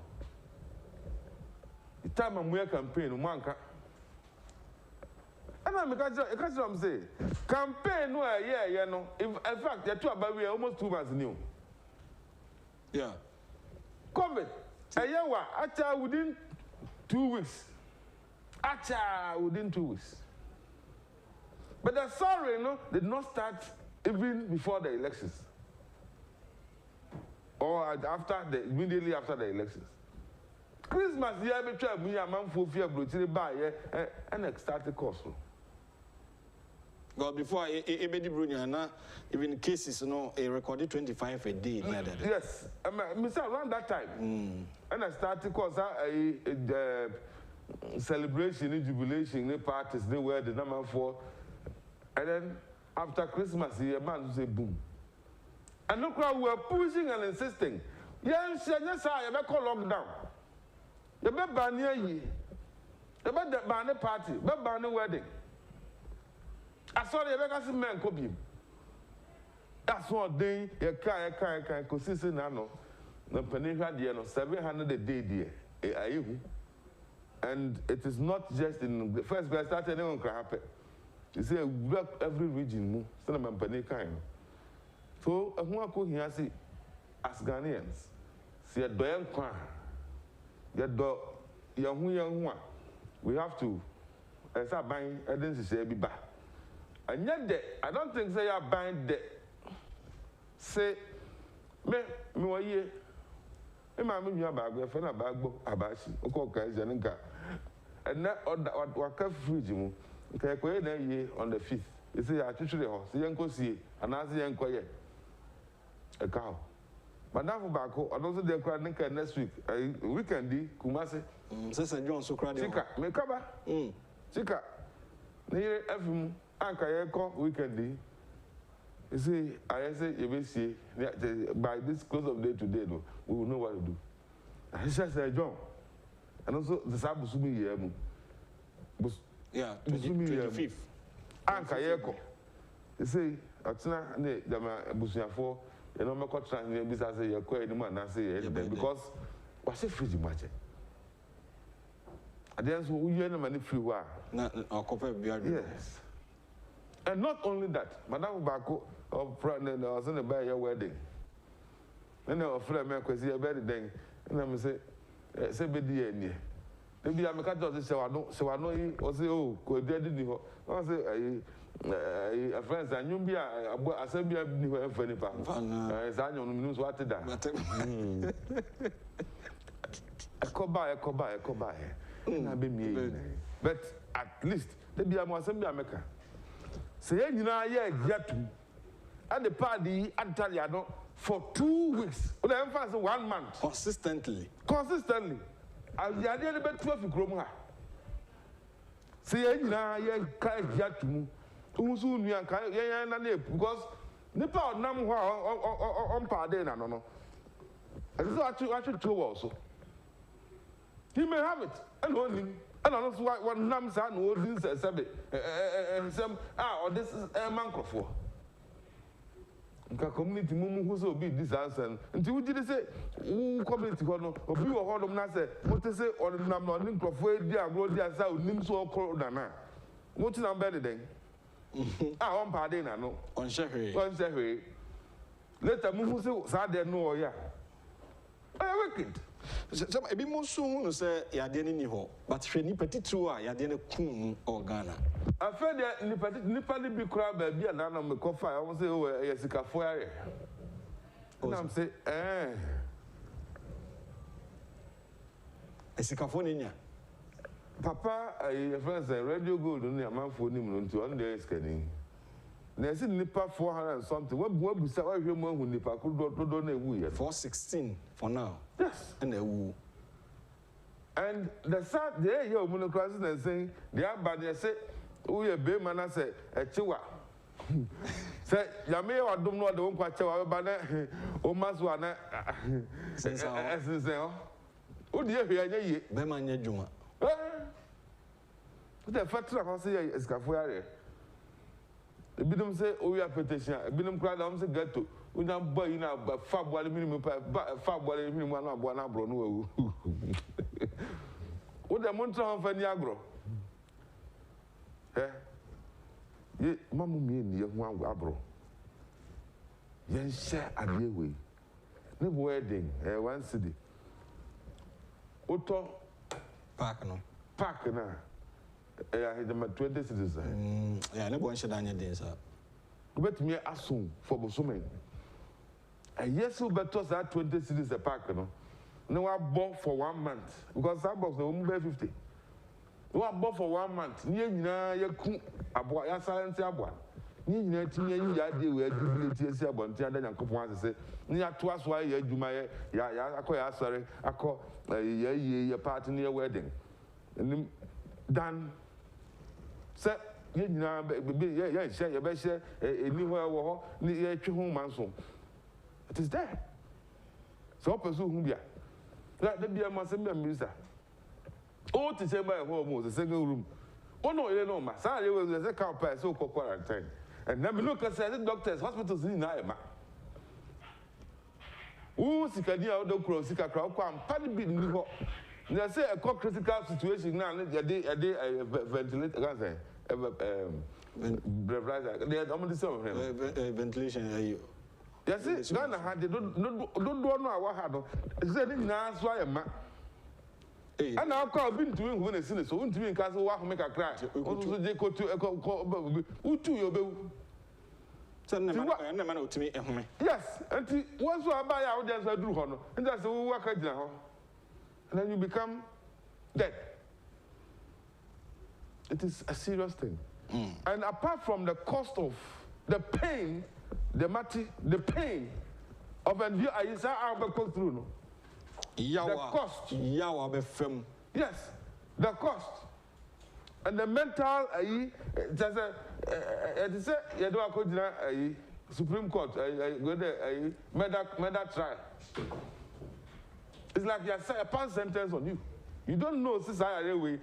[SPEAKER 15] The time I'm wearing campaign, Manka. And I'm a say, campaign, yeah, you know. In fact, you're 2 about we almost 2 months new.
[SPEAKER 1] Yeah.
[SPEAKER 15] COVID. A year, actually within 2 weeks. Actually within 2 weeks. But the sorry, no, did not start even before the elections. Or immediately after the elections. Christmas, yeah, be try me a man for fear blue buy and it started cost.
[SPEAKER 1] God, before Ebedi Brunia, even cases, you know, a recorded 25 a day.
[SPEAKER 15] Yes, around that time. And I started cause a celebration, jubilation, parties, they were the number 4. And then after Christmas, a man say boom. And look how we were pushing and insisting. Yes, yes, I ever call lockdown. You better ban ye. You better ban a party. You better ban a wedding. I saw the Vegas man copy. That's one day you can't consistent now. The Peninka dear no 700 a day dear. And it is not just in the first guy started on happen. You see every region still a Peninka. So I want to hear see as Ghanaians see a doyen kwan. Young we have to start buying evidence say be back. And yet I don't think say you buying the say me wa ye e ma me nua bag we fa na bag bo abashi o ka je nka and na wa ka fridge mu nka ko ye na ye on the 5th you say ya twetwere ho say yenko sie ana say yenko ye e ka ho Madam Bako, I don't say they cry next week. Weekend, Kumasi.
[SPEAKER 1] Sister John, so cry.
[SPEAKER 15] Chica, me cover. Chica, near FM, Anka Yako, weekend. You see, I say, you will see, by this close of day today, no, we will know what to do. I said, John, and also the Sabusumi year.
[SPEAKER 1] Yeah, 25th.
[SPEAKER 15] Anka Yeko. You see, Atina, the Busia for, you know, my contract, besides your query, man, I say, because what's a free match? And then we are many free war. Yes. And not only that, Madame Bako of pregnant was in a wedding. Then our friend was here very day, and I'm say, be the maybe I'm a cat of the show. I know he was oh, could they didn't know. I say, a friend, and you be a Serbia for any part. As I know, news what to that. I come by. But at least, they be a Mosambia maker. Say, you know, yet at the party at Italiano for 2 weeks. Well, I emphasize 1 month.
[SPEAKER 1] Consistently.
[SPEAKER 15] I did about 12 Groma. Say, you know, yet to soon you can because Nipa Nam on Pardena, no. And so actually 2 also. He may have it, and only. And also, one nams and all this and some or this is a manco for. Community mumu who so be this answer. Until we did say, community honor, or be a hold of Nasa, what to say, or the number of Ninko, dear, go dear, so Nims or Corona. What is our better then? On Pardena, no, on Sherry. Let a mumu say, Sad, no, yeah. I wicked.
[SPEAKER 1] So a bit more soon say Yadeni ho, but Sheni Petitua, Yadeni Kum or Ghana.
[SPEAKER 15] I felt that Nipali be crab, be an animal coffee. I was say, oh, Yessica Foyer. I'm say,
[SPEAKER 1] Esikafonia.
[SPEAKER 15] Papa, a friend say, Radio Gold only a man for him to 1 day scanning. There's a Nipa 400 and something. What we say, why you want who Nipa could don't know
[SPEAKER 1] 416 for now.
[SPEAKER 15] Yes.
[SPEAKER 1] And a woo.
[SPEAKER 15] And the sad day, you're monocrossing and saying, the Abba, say, we a baby man, I say, a chiwa. Say, Yame, I don't know the one quite chiwa, but Omaswana. Since I say, oh, dear, here,
[SPEAKER 1] Bemania Juma.
[SPEAKER 15] The fact of I say is Cafuare. The bidum say, oh, we are petition. A bidum cried, I'm say, get to. We don't buy in a fab body minimum, fab body minimum, one abro. What the Montreal for Niagara? Eh? Ye, Mamma me and young one abro. Yen share a dear way. No wedding, one city. Otto
[SPEAKER 1] Park no.
[SPEAKER 15] Park na. I had them 20 citizens.
[SPEAKER 1] Yeah, no one should done your days.
[SPEAKER 15] But me assume for Bosumen. And yes, who better that 20 cities a park, no? No, I bought for 1 month because I bought the woman 50. No, I bought for 1 month. Near you cook a boy, I silence your boy. Near you, you idea where you see a bunch and then a couple ones say, near twice why you do my, I call sorry, I call your party near wedding. And then done. Say, you know, yeah, share your best share, anywhere war, near your home and so. It is there. So, pursue whom you let there be a massive minister. Oh, to say by home was a single room. Oh, no, you know, my son, was a cow pass so called quarantine. And then look at the doctors, hospitals in Naima. Oh, Sikadia, outdoor crow, Sika crowd, come, paddy beat in the hot. They say a critical situation now, a day, ventilator, they are almost some of him.
[SPEAKER 1] Ventilation.
[SPEAKER 15] Yes, Ghana had don't know what happened. Said in why a man. And now call been to him when a sinner, so to me, Castle walk make a cry. Also, they go to a who to your bill.
[SPEAKER 1] Send them to me.
[SPEAKER 15] Yes, and once I buy out, there's a do honor, and that's the work I did. And then you become dead. It is a serious thing. And apart from the cost of the pain, the pain of endure, I say I'll go through. No? The cost. Yes, the cost. And the mental, just a, you Supreme Court, murder trial. It's like you are a pound sentence on you. You don't know since I away.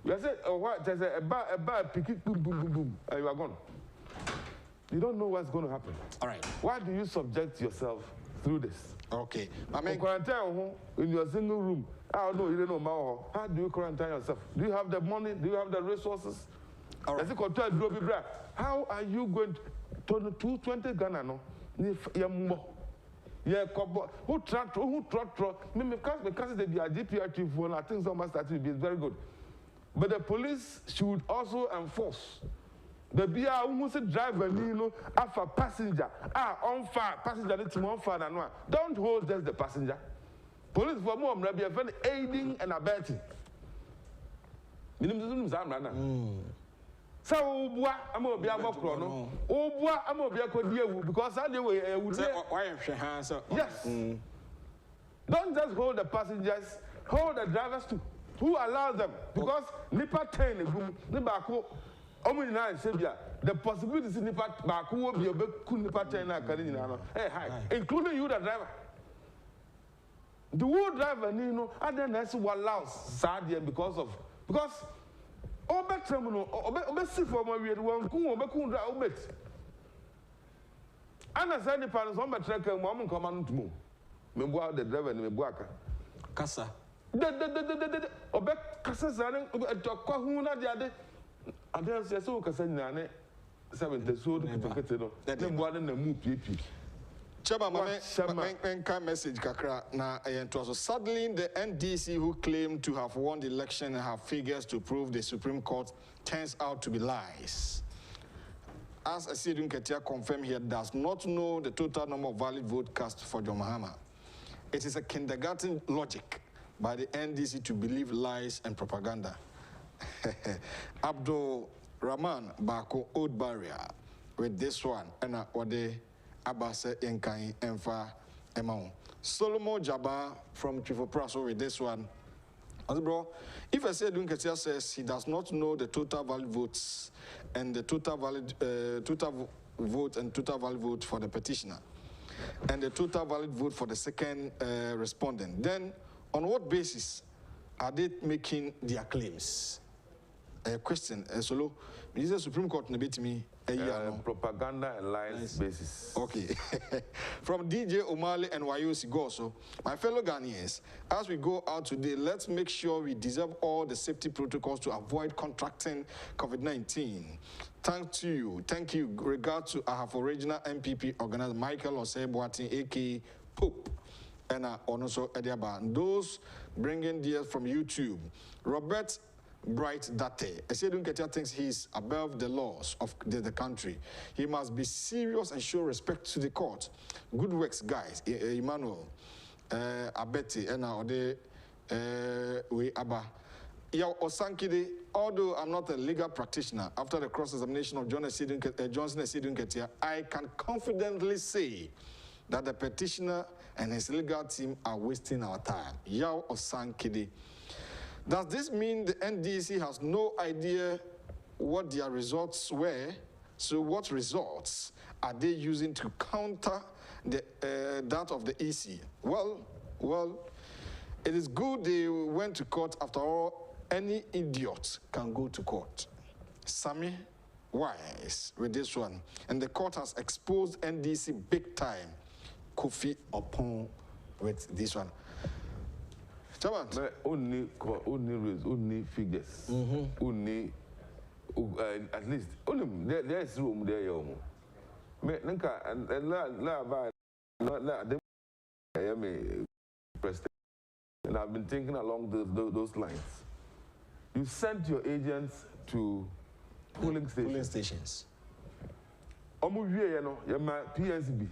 [SPEAKER 15] You are saying, oh, what? There's a bad pick, boom, boom, boom, boom, and you are gone. You don't know what's going to happen.
[SPEAKER 1] All right.
[SPEAKER 15] Why do you subject yourself through this?
[SPEAKER 1] Okay. I mean,
[SPEAKER 15] quarantine in your single room. I don't know, you don't know how do you quarantine yourself? Do you have the money? Do you have the resources?
[SPEAKER 1] All right.
[SPEAKER 15] How are you going to 220 Ghana? No, yeah, who trot me because they be a GPR phone. I think some must be very good. But the police should also enforce. The BR who driver, you know, after passenger, on fire, passenger, on fire, and don't hold just the passenger. Police for more, maybe aiding and abetting. So, I'm going to be a mocro. Oh, I'm going to be a cordial because I do yes. Don't just hold the passengers, hold the drivers too. Who allows them? Because Nipa 10, Nibako, the possibility is Nipa Baku will be a big Nipa 10, hey, hi, including you, the driver. The whole driver, you know, and then that's what allows Sadia because obesi for my weird one, Kumba obet. And as any parents on my track and mom come on to move. Memoir the driver in the Buaka.
[SPEAKER 1] Casa.
[SPEAKER 15] Obet Casa Sanin, a Kahuna the other. I dare say so, Casanane, 70 sold the one in the move.
[SPEAKER 1] Chaba, message kakra na so suddenly the NDC who claimed to have won the election and have figures to prove the Supreme Court turns out to be lies. As Asiedun Ketia confirmed here, does not know the total number of valid votes cast for John Mahama. It is a kindergarten logic by the NDC to believe lies and propaganda. Abdul Rahman Bako Old Barrier with this one and Wadie Abase Enkai Enfa Emao. Solomon Jaba from Chifopraso with this one. Bro, if I say Dunketia says he does not know the total valid votes and the total valid vote and total valid vote for the petitioner and the total valid vote for the second respondent, then on what basis are they making their claims? A question, Solo, the Supreme Court nebit me
[SPEAKER 15] propaganda and lies basis.
[SPEAKER 1] Okay. From DJ Omare and Wayosi Goso, my fellow Ghanaians, as we go out today, let's make sure we deserve all the safety protocols to avoid contracting COVID-19. Thank you. Regards to our original MPP organizer Michael Osei-Boating, aka Pope, and also Ediaba. And those bringing deals from YouTube, Robert Bright Date. Asiedun Ketia thinks he's above the laws of the country. He must be serious and show respect to the court. Good works, guys. Emmanuel, Abeti, and Ode, we Abba. Yaw Osankide, although I'm not a legal practitioner, after the cross-examination of Johnson Asiedun Ketia, I can confidently say that the petitioner and his legal team are wasting our time. Yaw Osankide. Does this mean the NDC has no idea what their results were? So what results are they using to counter that of the EC? Well, it is good they went to court. After all, any idiot can go to court. Sammy Wise with this one. And the court has exposed NDC big time. Kofi Opon with this one.
[SPEAKER 15] Only figures. Only at least there is room there. And I've been thinking along those lines. You sent your agents to polling stations. PSB,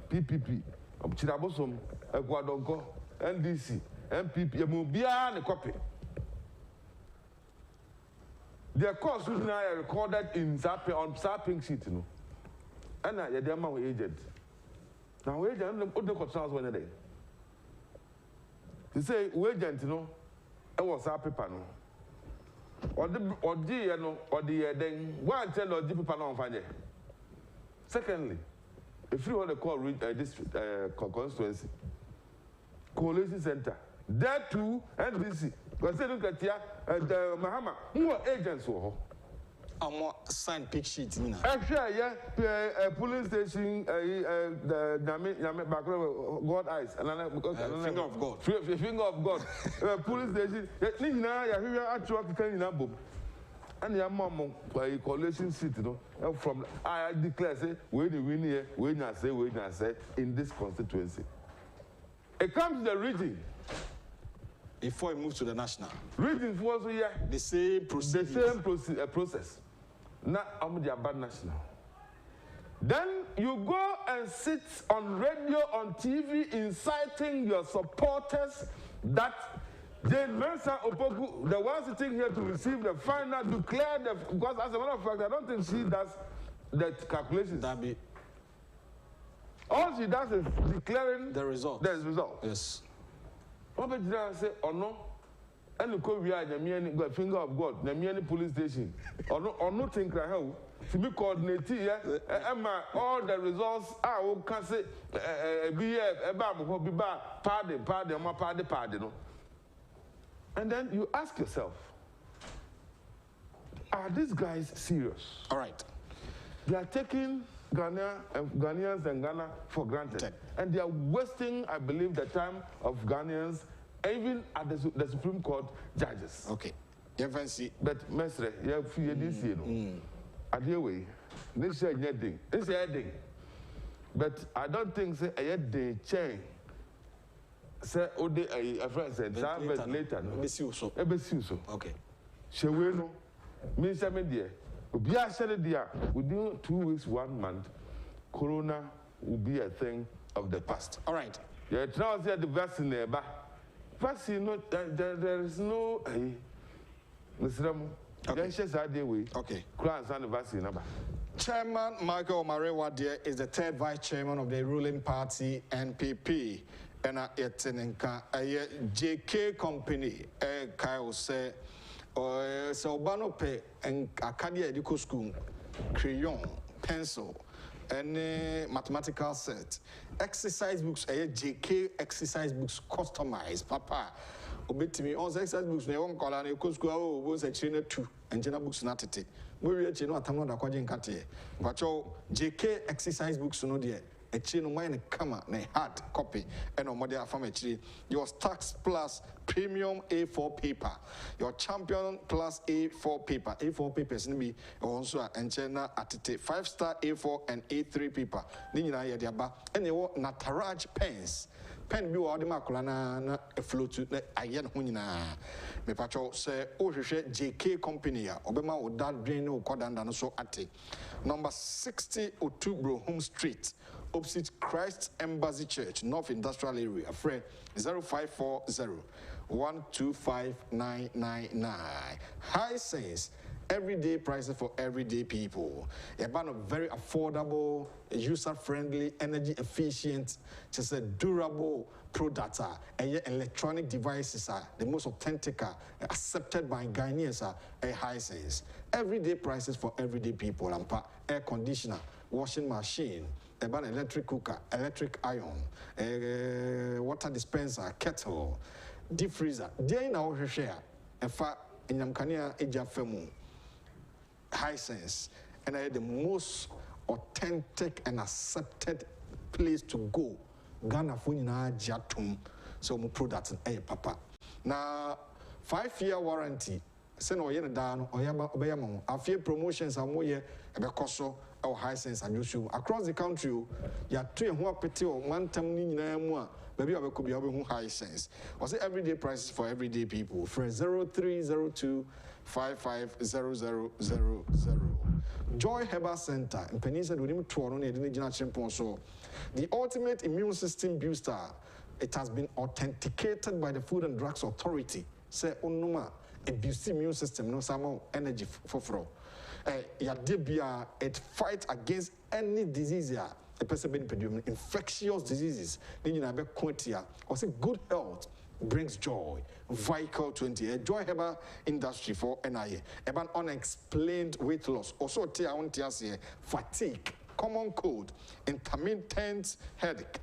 [SPEAKER 15] PPP, Chirabosom, Ecuador, NDC. MPP, a copy. Their costs which now are recorded in on Zapping sheet, you know. And now you're my agent. Now, agent, what the concerns when they say, agent, you know, I was a paper, no. Or the, you know, or the then, one tell or the paper on Friday. Secondly, if you want to call district constituency, coalition center, there too, NDC. Because they look at here, Mahama, who are agents for
[SPEAKER 1] her? Signed pick sheet, you know.
[SPEAKER 15] Actually, yeah, police station, God eyes, and finger of God. Finger of God. Police station, Nina, you are actually carrying a book. And your mom, by coalition seat, you know, from I declare, say, when you win here, when I say, in this constituency. It comes to the region.
[SPEAKER 1] Before it moves to the national.
[SPEAKER 15] Regions was here.
[SPEAKER 1] The same process.
[SPEAKER 15] The same process. Now, I'm the bad national. Then you go and sit on radio, on TV, inciting your supporters that Jane Mensa Opoku, the one sitting here to receive the final, declare the, because as a matter of fact, I don't think she does the calculations. All she does is declaring
[SPEAKER 1] the result.
[SPEAKER 15] The result.
[SPEAKER 1] Yes.
[SPEAKER 15] What did I say? Or no? And the Korea, finger of God, the police station. Or no think right how to be coordinated here. All the results I will can say be party. And then you ask yourself, are these guys serious?
[SPEAKER 1] All right.
[SPEAKER 15] They are taking Ghanaians and Ghana for granted. And they are wasting, I believe, the time of Ghanaians, even at the Supreme Court judges.
[SPEAKER 1] Okay.
[SPEAKER 15] But, Mestre, you have fear this year. At the way, this is a thing. This is a thing. But I don't think say a day change. Say, a friend said, but later.
[SPEAKER 1] Okay.
[SPEAKER 15] Sheweno, Minister Media. Within 2 weeks, 1 month, Corona will be a thing of the past.
[SPEAKER 1] All right.
[SPEAKER 15] Yeah, now see the vaccine there, but vaccine, there is no.
[SPEAKER 1] Okay.
[SPEAKER 15] Vaccine.
[SPEAKER 1] Chairman Michael Omare Wadie is the third vice chairman of the ruling party NPP. And it's an JK company. Kyle say. So Banope and Acadia Educo School, crayon, pencil, and mathematical set. Exercise books, JK exercise books customized, Papa. Obey me, all the exercise books, they won't call on a school, was a trainer too, and general books not it. We reach you know, I'm not according to but your JK exercise books, no dear. A chino mine come a hard copy and on modern farm your Stacks Plus Premium A4 paper, your Champion Plus A4 paper. A4 papers be also and China at 5-star A4 and A3 paper. Nina Yadiaba and you want Nataraj pens. Pen be all the maculana a float to Ayan Hunina. Me patrol say, oh, JK Company, Obama would that drain no Kodanda so ate. Number 60 Otu Brohom Street. Opposite Christ Embassy Church, North Industrial Area. Friend 0540-125-999. High Sense, everyday prices for everyday people. A band of very affordable, user-friendly, energy efficient, just a durable product. And electronic devices are the most authentic, accepted by Ghanaians. A High Sense, everyday prices for everyday people. And air conditioner, washing machine. About electric cooker, electric iron, water dispenser, kettle, deep freezer. There in our share, in fact, in Yamkania Ejafemu, High Sense, and I had the most authentic and accepted place to go. Ghana Funina Jatum, so my products and papa. Now, 5-year warranty. Send or yen down or yama, a few promotions are more a becoso or High Sense and you across the country. You are 2 and 1 petty or 1 time more. Maybe I could be having High Sense. Or say everyday prices for everyday people. For 0302-550000. Joy Herbal Center in Peninsula with him to on the the ultimate immune system booster. It has been authenticated by the Food and Drugs Authority. Say Onuma. A boost immune system, no some energy for it fights against any disease. A person being infectious diseases. Then you have or say good health brings joy. Vical 20, a joy herbal industry for NIA. About unexplained weight loss. Also, fatigue. common cold, intermittent headache,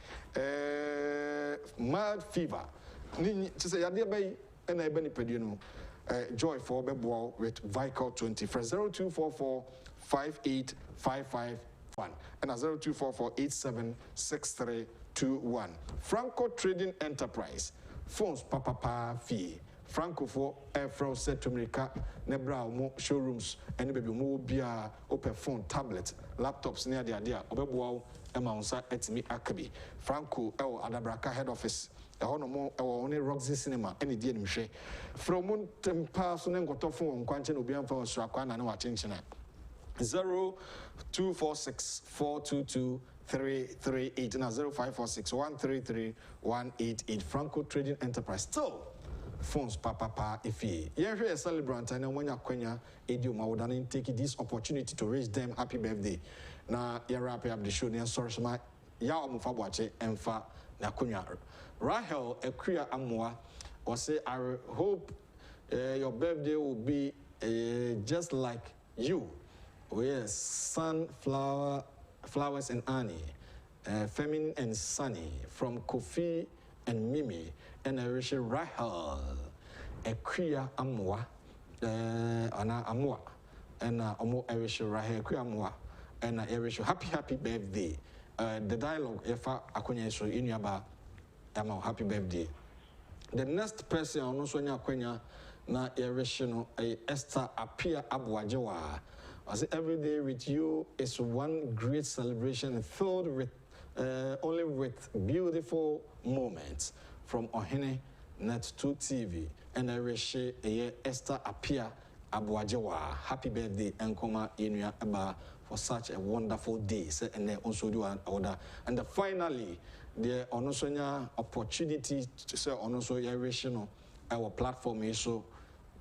[SPEAKER 1] mild fever. Just say, and I benefit joy for Bebo with Vical 20 for 0244 58551 and 0244 876321. Franco Trading Enterprise phones papa fee. Franco for Airfro set to America, Nebra mo showrooms, and baby mo bia open phone, tablet, laptops near the idea, Obebo Emansa et me Akabi. Franco El Adabraka head office. More only Roxy Cinema, any dear Miche. From one person and got off on Quantin Obian for Srakwan and watching 0246 422 338 and 0546 133 188. Franco Trading Enterprise. Still, phones papa if ye. You're a celebrant and when you're Quenya, idiom, I would take this opportunity to wish them happy birthday. Now, you're wrapping up the show near source my Yao Mufawache and Fa Nakunya. Rahel Ekria Amwa or say, I hope your birthday will be just like you. Yes, flowers and Annie, feminine and sunny from Kofi and Mimi, and I wish Rahel Ekria Amwa, Ana Amwa, and I wish Rahel Ekria Amwa, and I wish you happy birthday. The dialogue, if I couldn't show in your bar. Happy birthday. The next person also Kwenya na Irishino Esther Apia Abuajewa. I say every day with you is one great celebration filled with only with beautiful moments from Ohene Net 2 TV and Irish Esther Apia Abuajewa. Happy birthday and Koma Inuya Aba for such a wonderful day. And then also do an order. And finally the onosonya opportunity to say onoso irrational our platform is so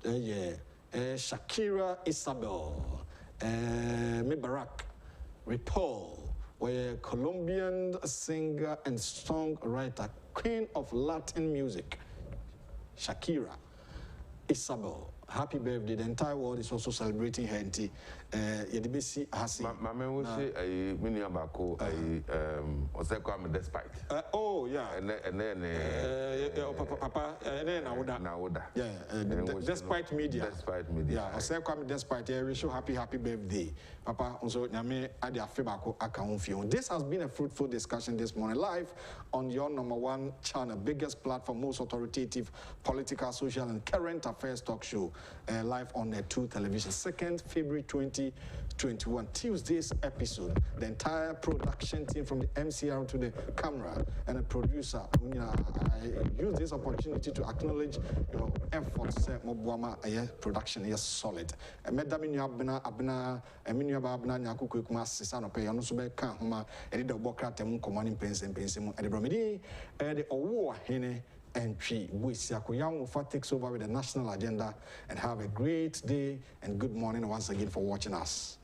[SPEAKER 1] Shakira Isabel Mibarak Ripoll, a Colombian singer and songwriter, queen of Latin music, Shakira Isabel. Happy birthday. The entire world is also celebrating her. Yedibesi Hasi.
[SPEAKER 15] Mama will say a mini abako, a despite.
[SPEAKER 1] Oh, yeah.
[SPEAKER 15] And then,
[SPEAKER 1] Papa, and then Nauda. Yeah, despite media.
[SPEAKER 15] Despite media.
[SPEAKER 1] Yeah, despite, I wish you happy birthday. Papa, also, Name Adia Fibako Akaunfio. This has been a fruitful discussion this morning, live on your #1 channel, biggest platform, most authoritative political, social, and current affairs talk show. Live on the 2 television, 2nd February 2021, Tuesday's episode. The entire production team from the MCR to the camera and the producer. I use this opportunity to acknowledge your efforts. Mobuama production is solid. Medamini abna eminu abna nyakuku kuma sisano pe yano so be kan homa edi de bokra temu commanding pensem edi bromedi edi owo hene and Chi Buisiako Yamufa takes over with the national agenda and have a great day and good morning once again for watching us.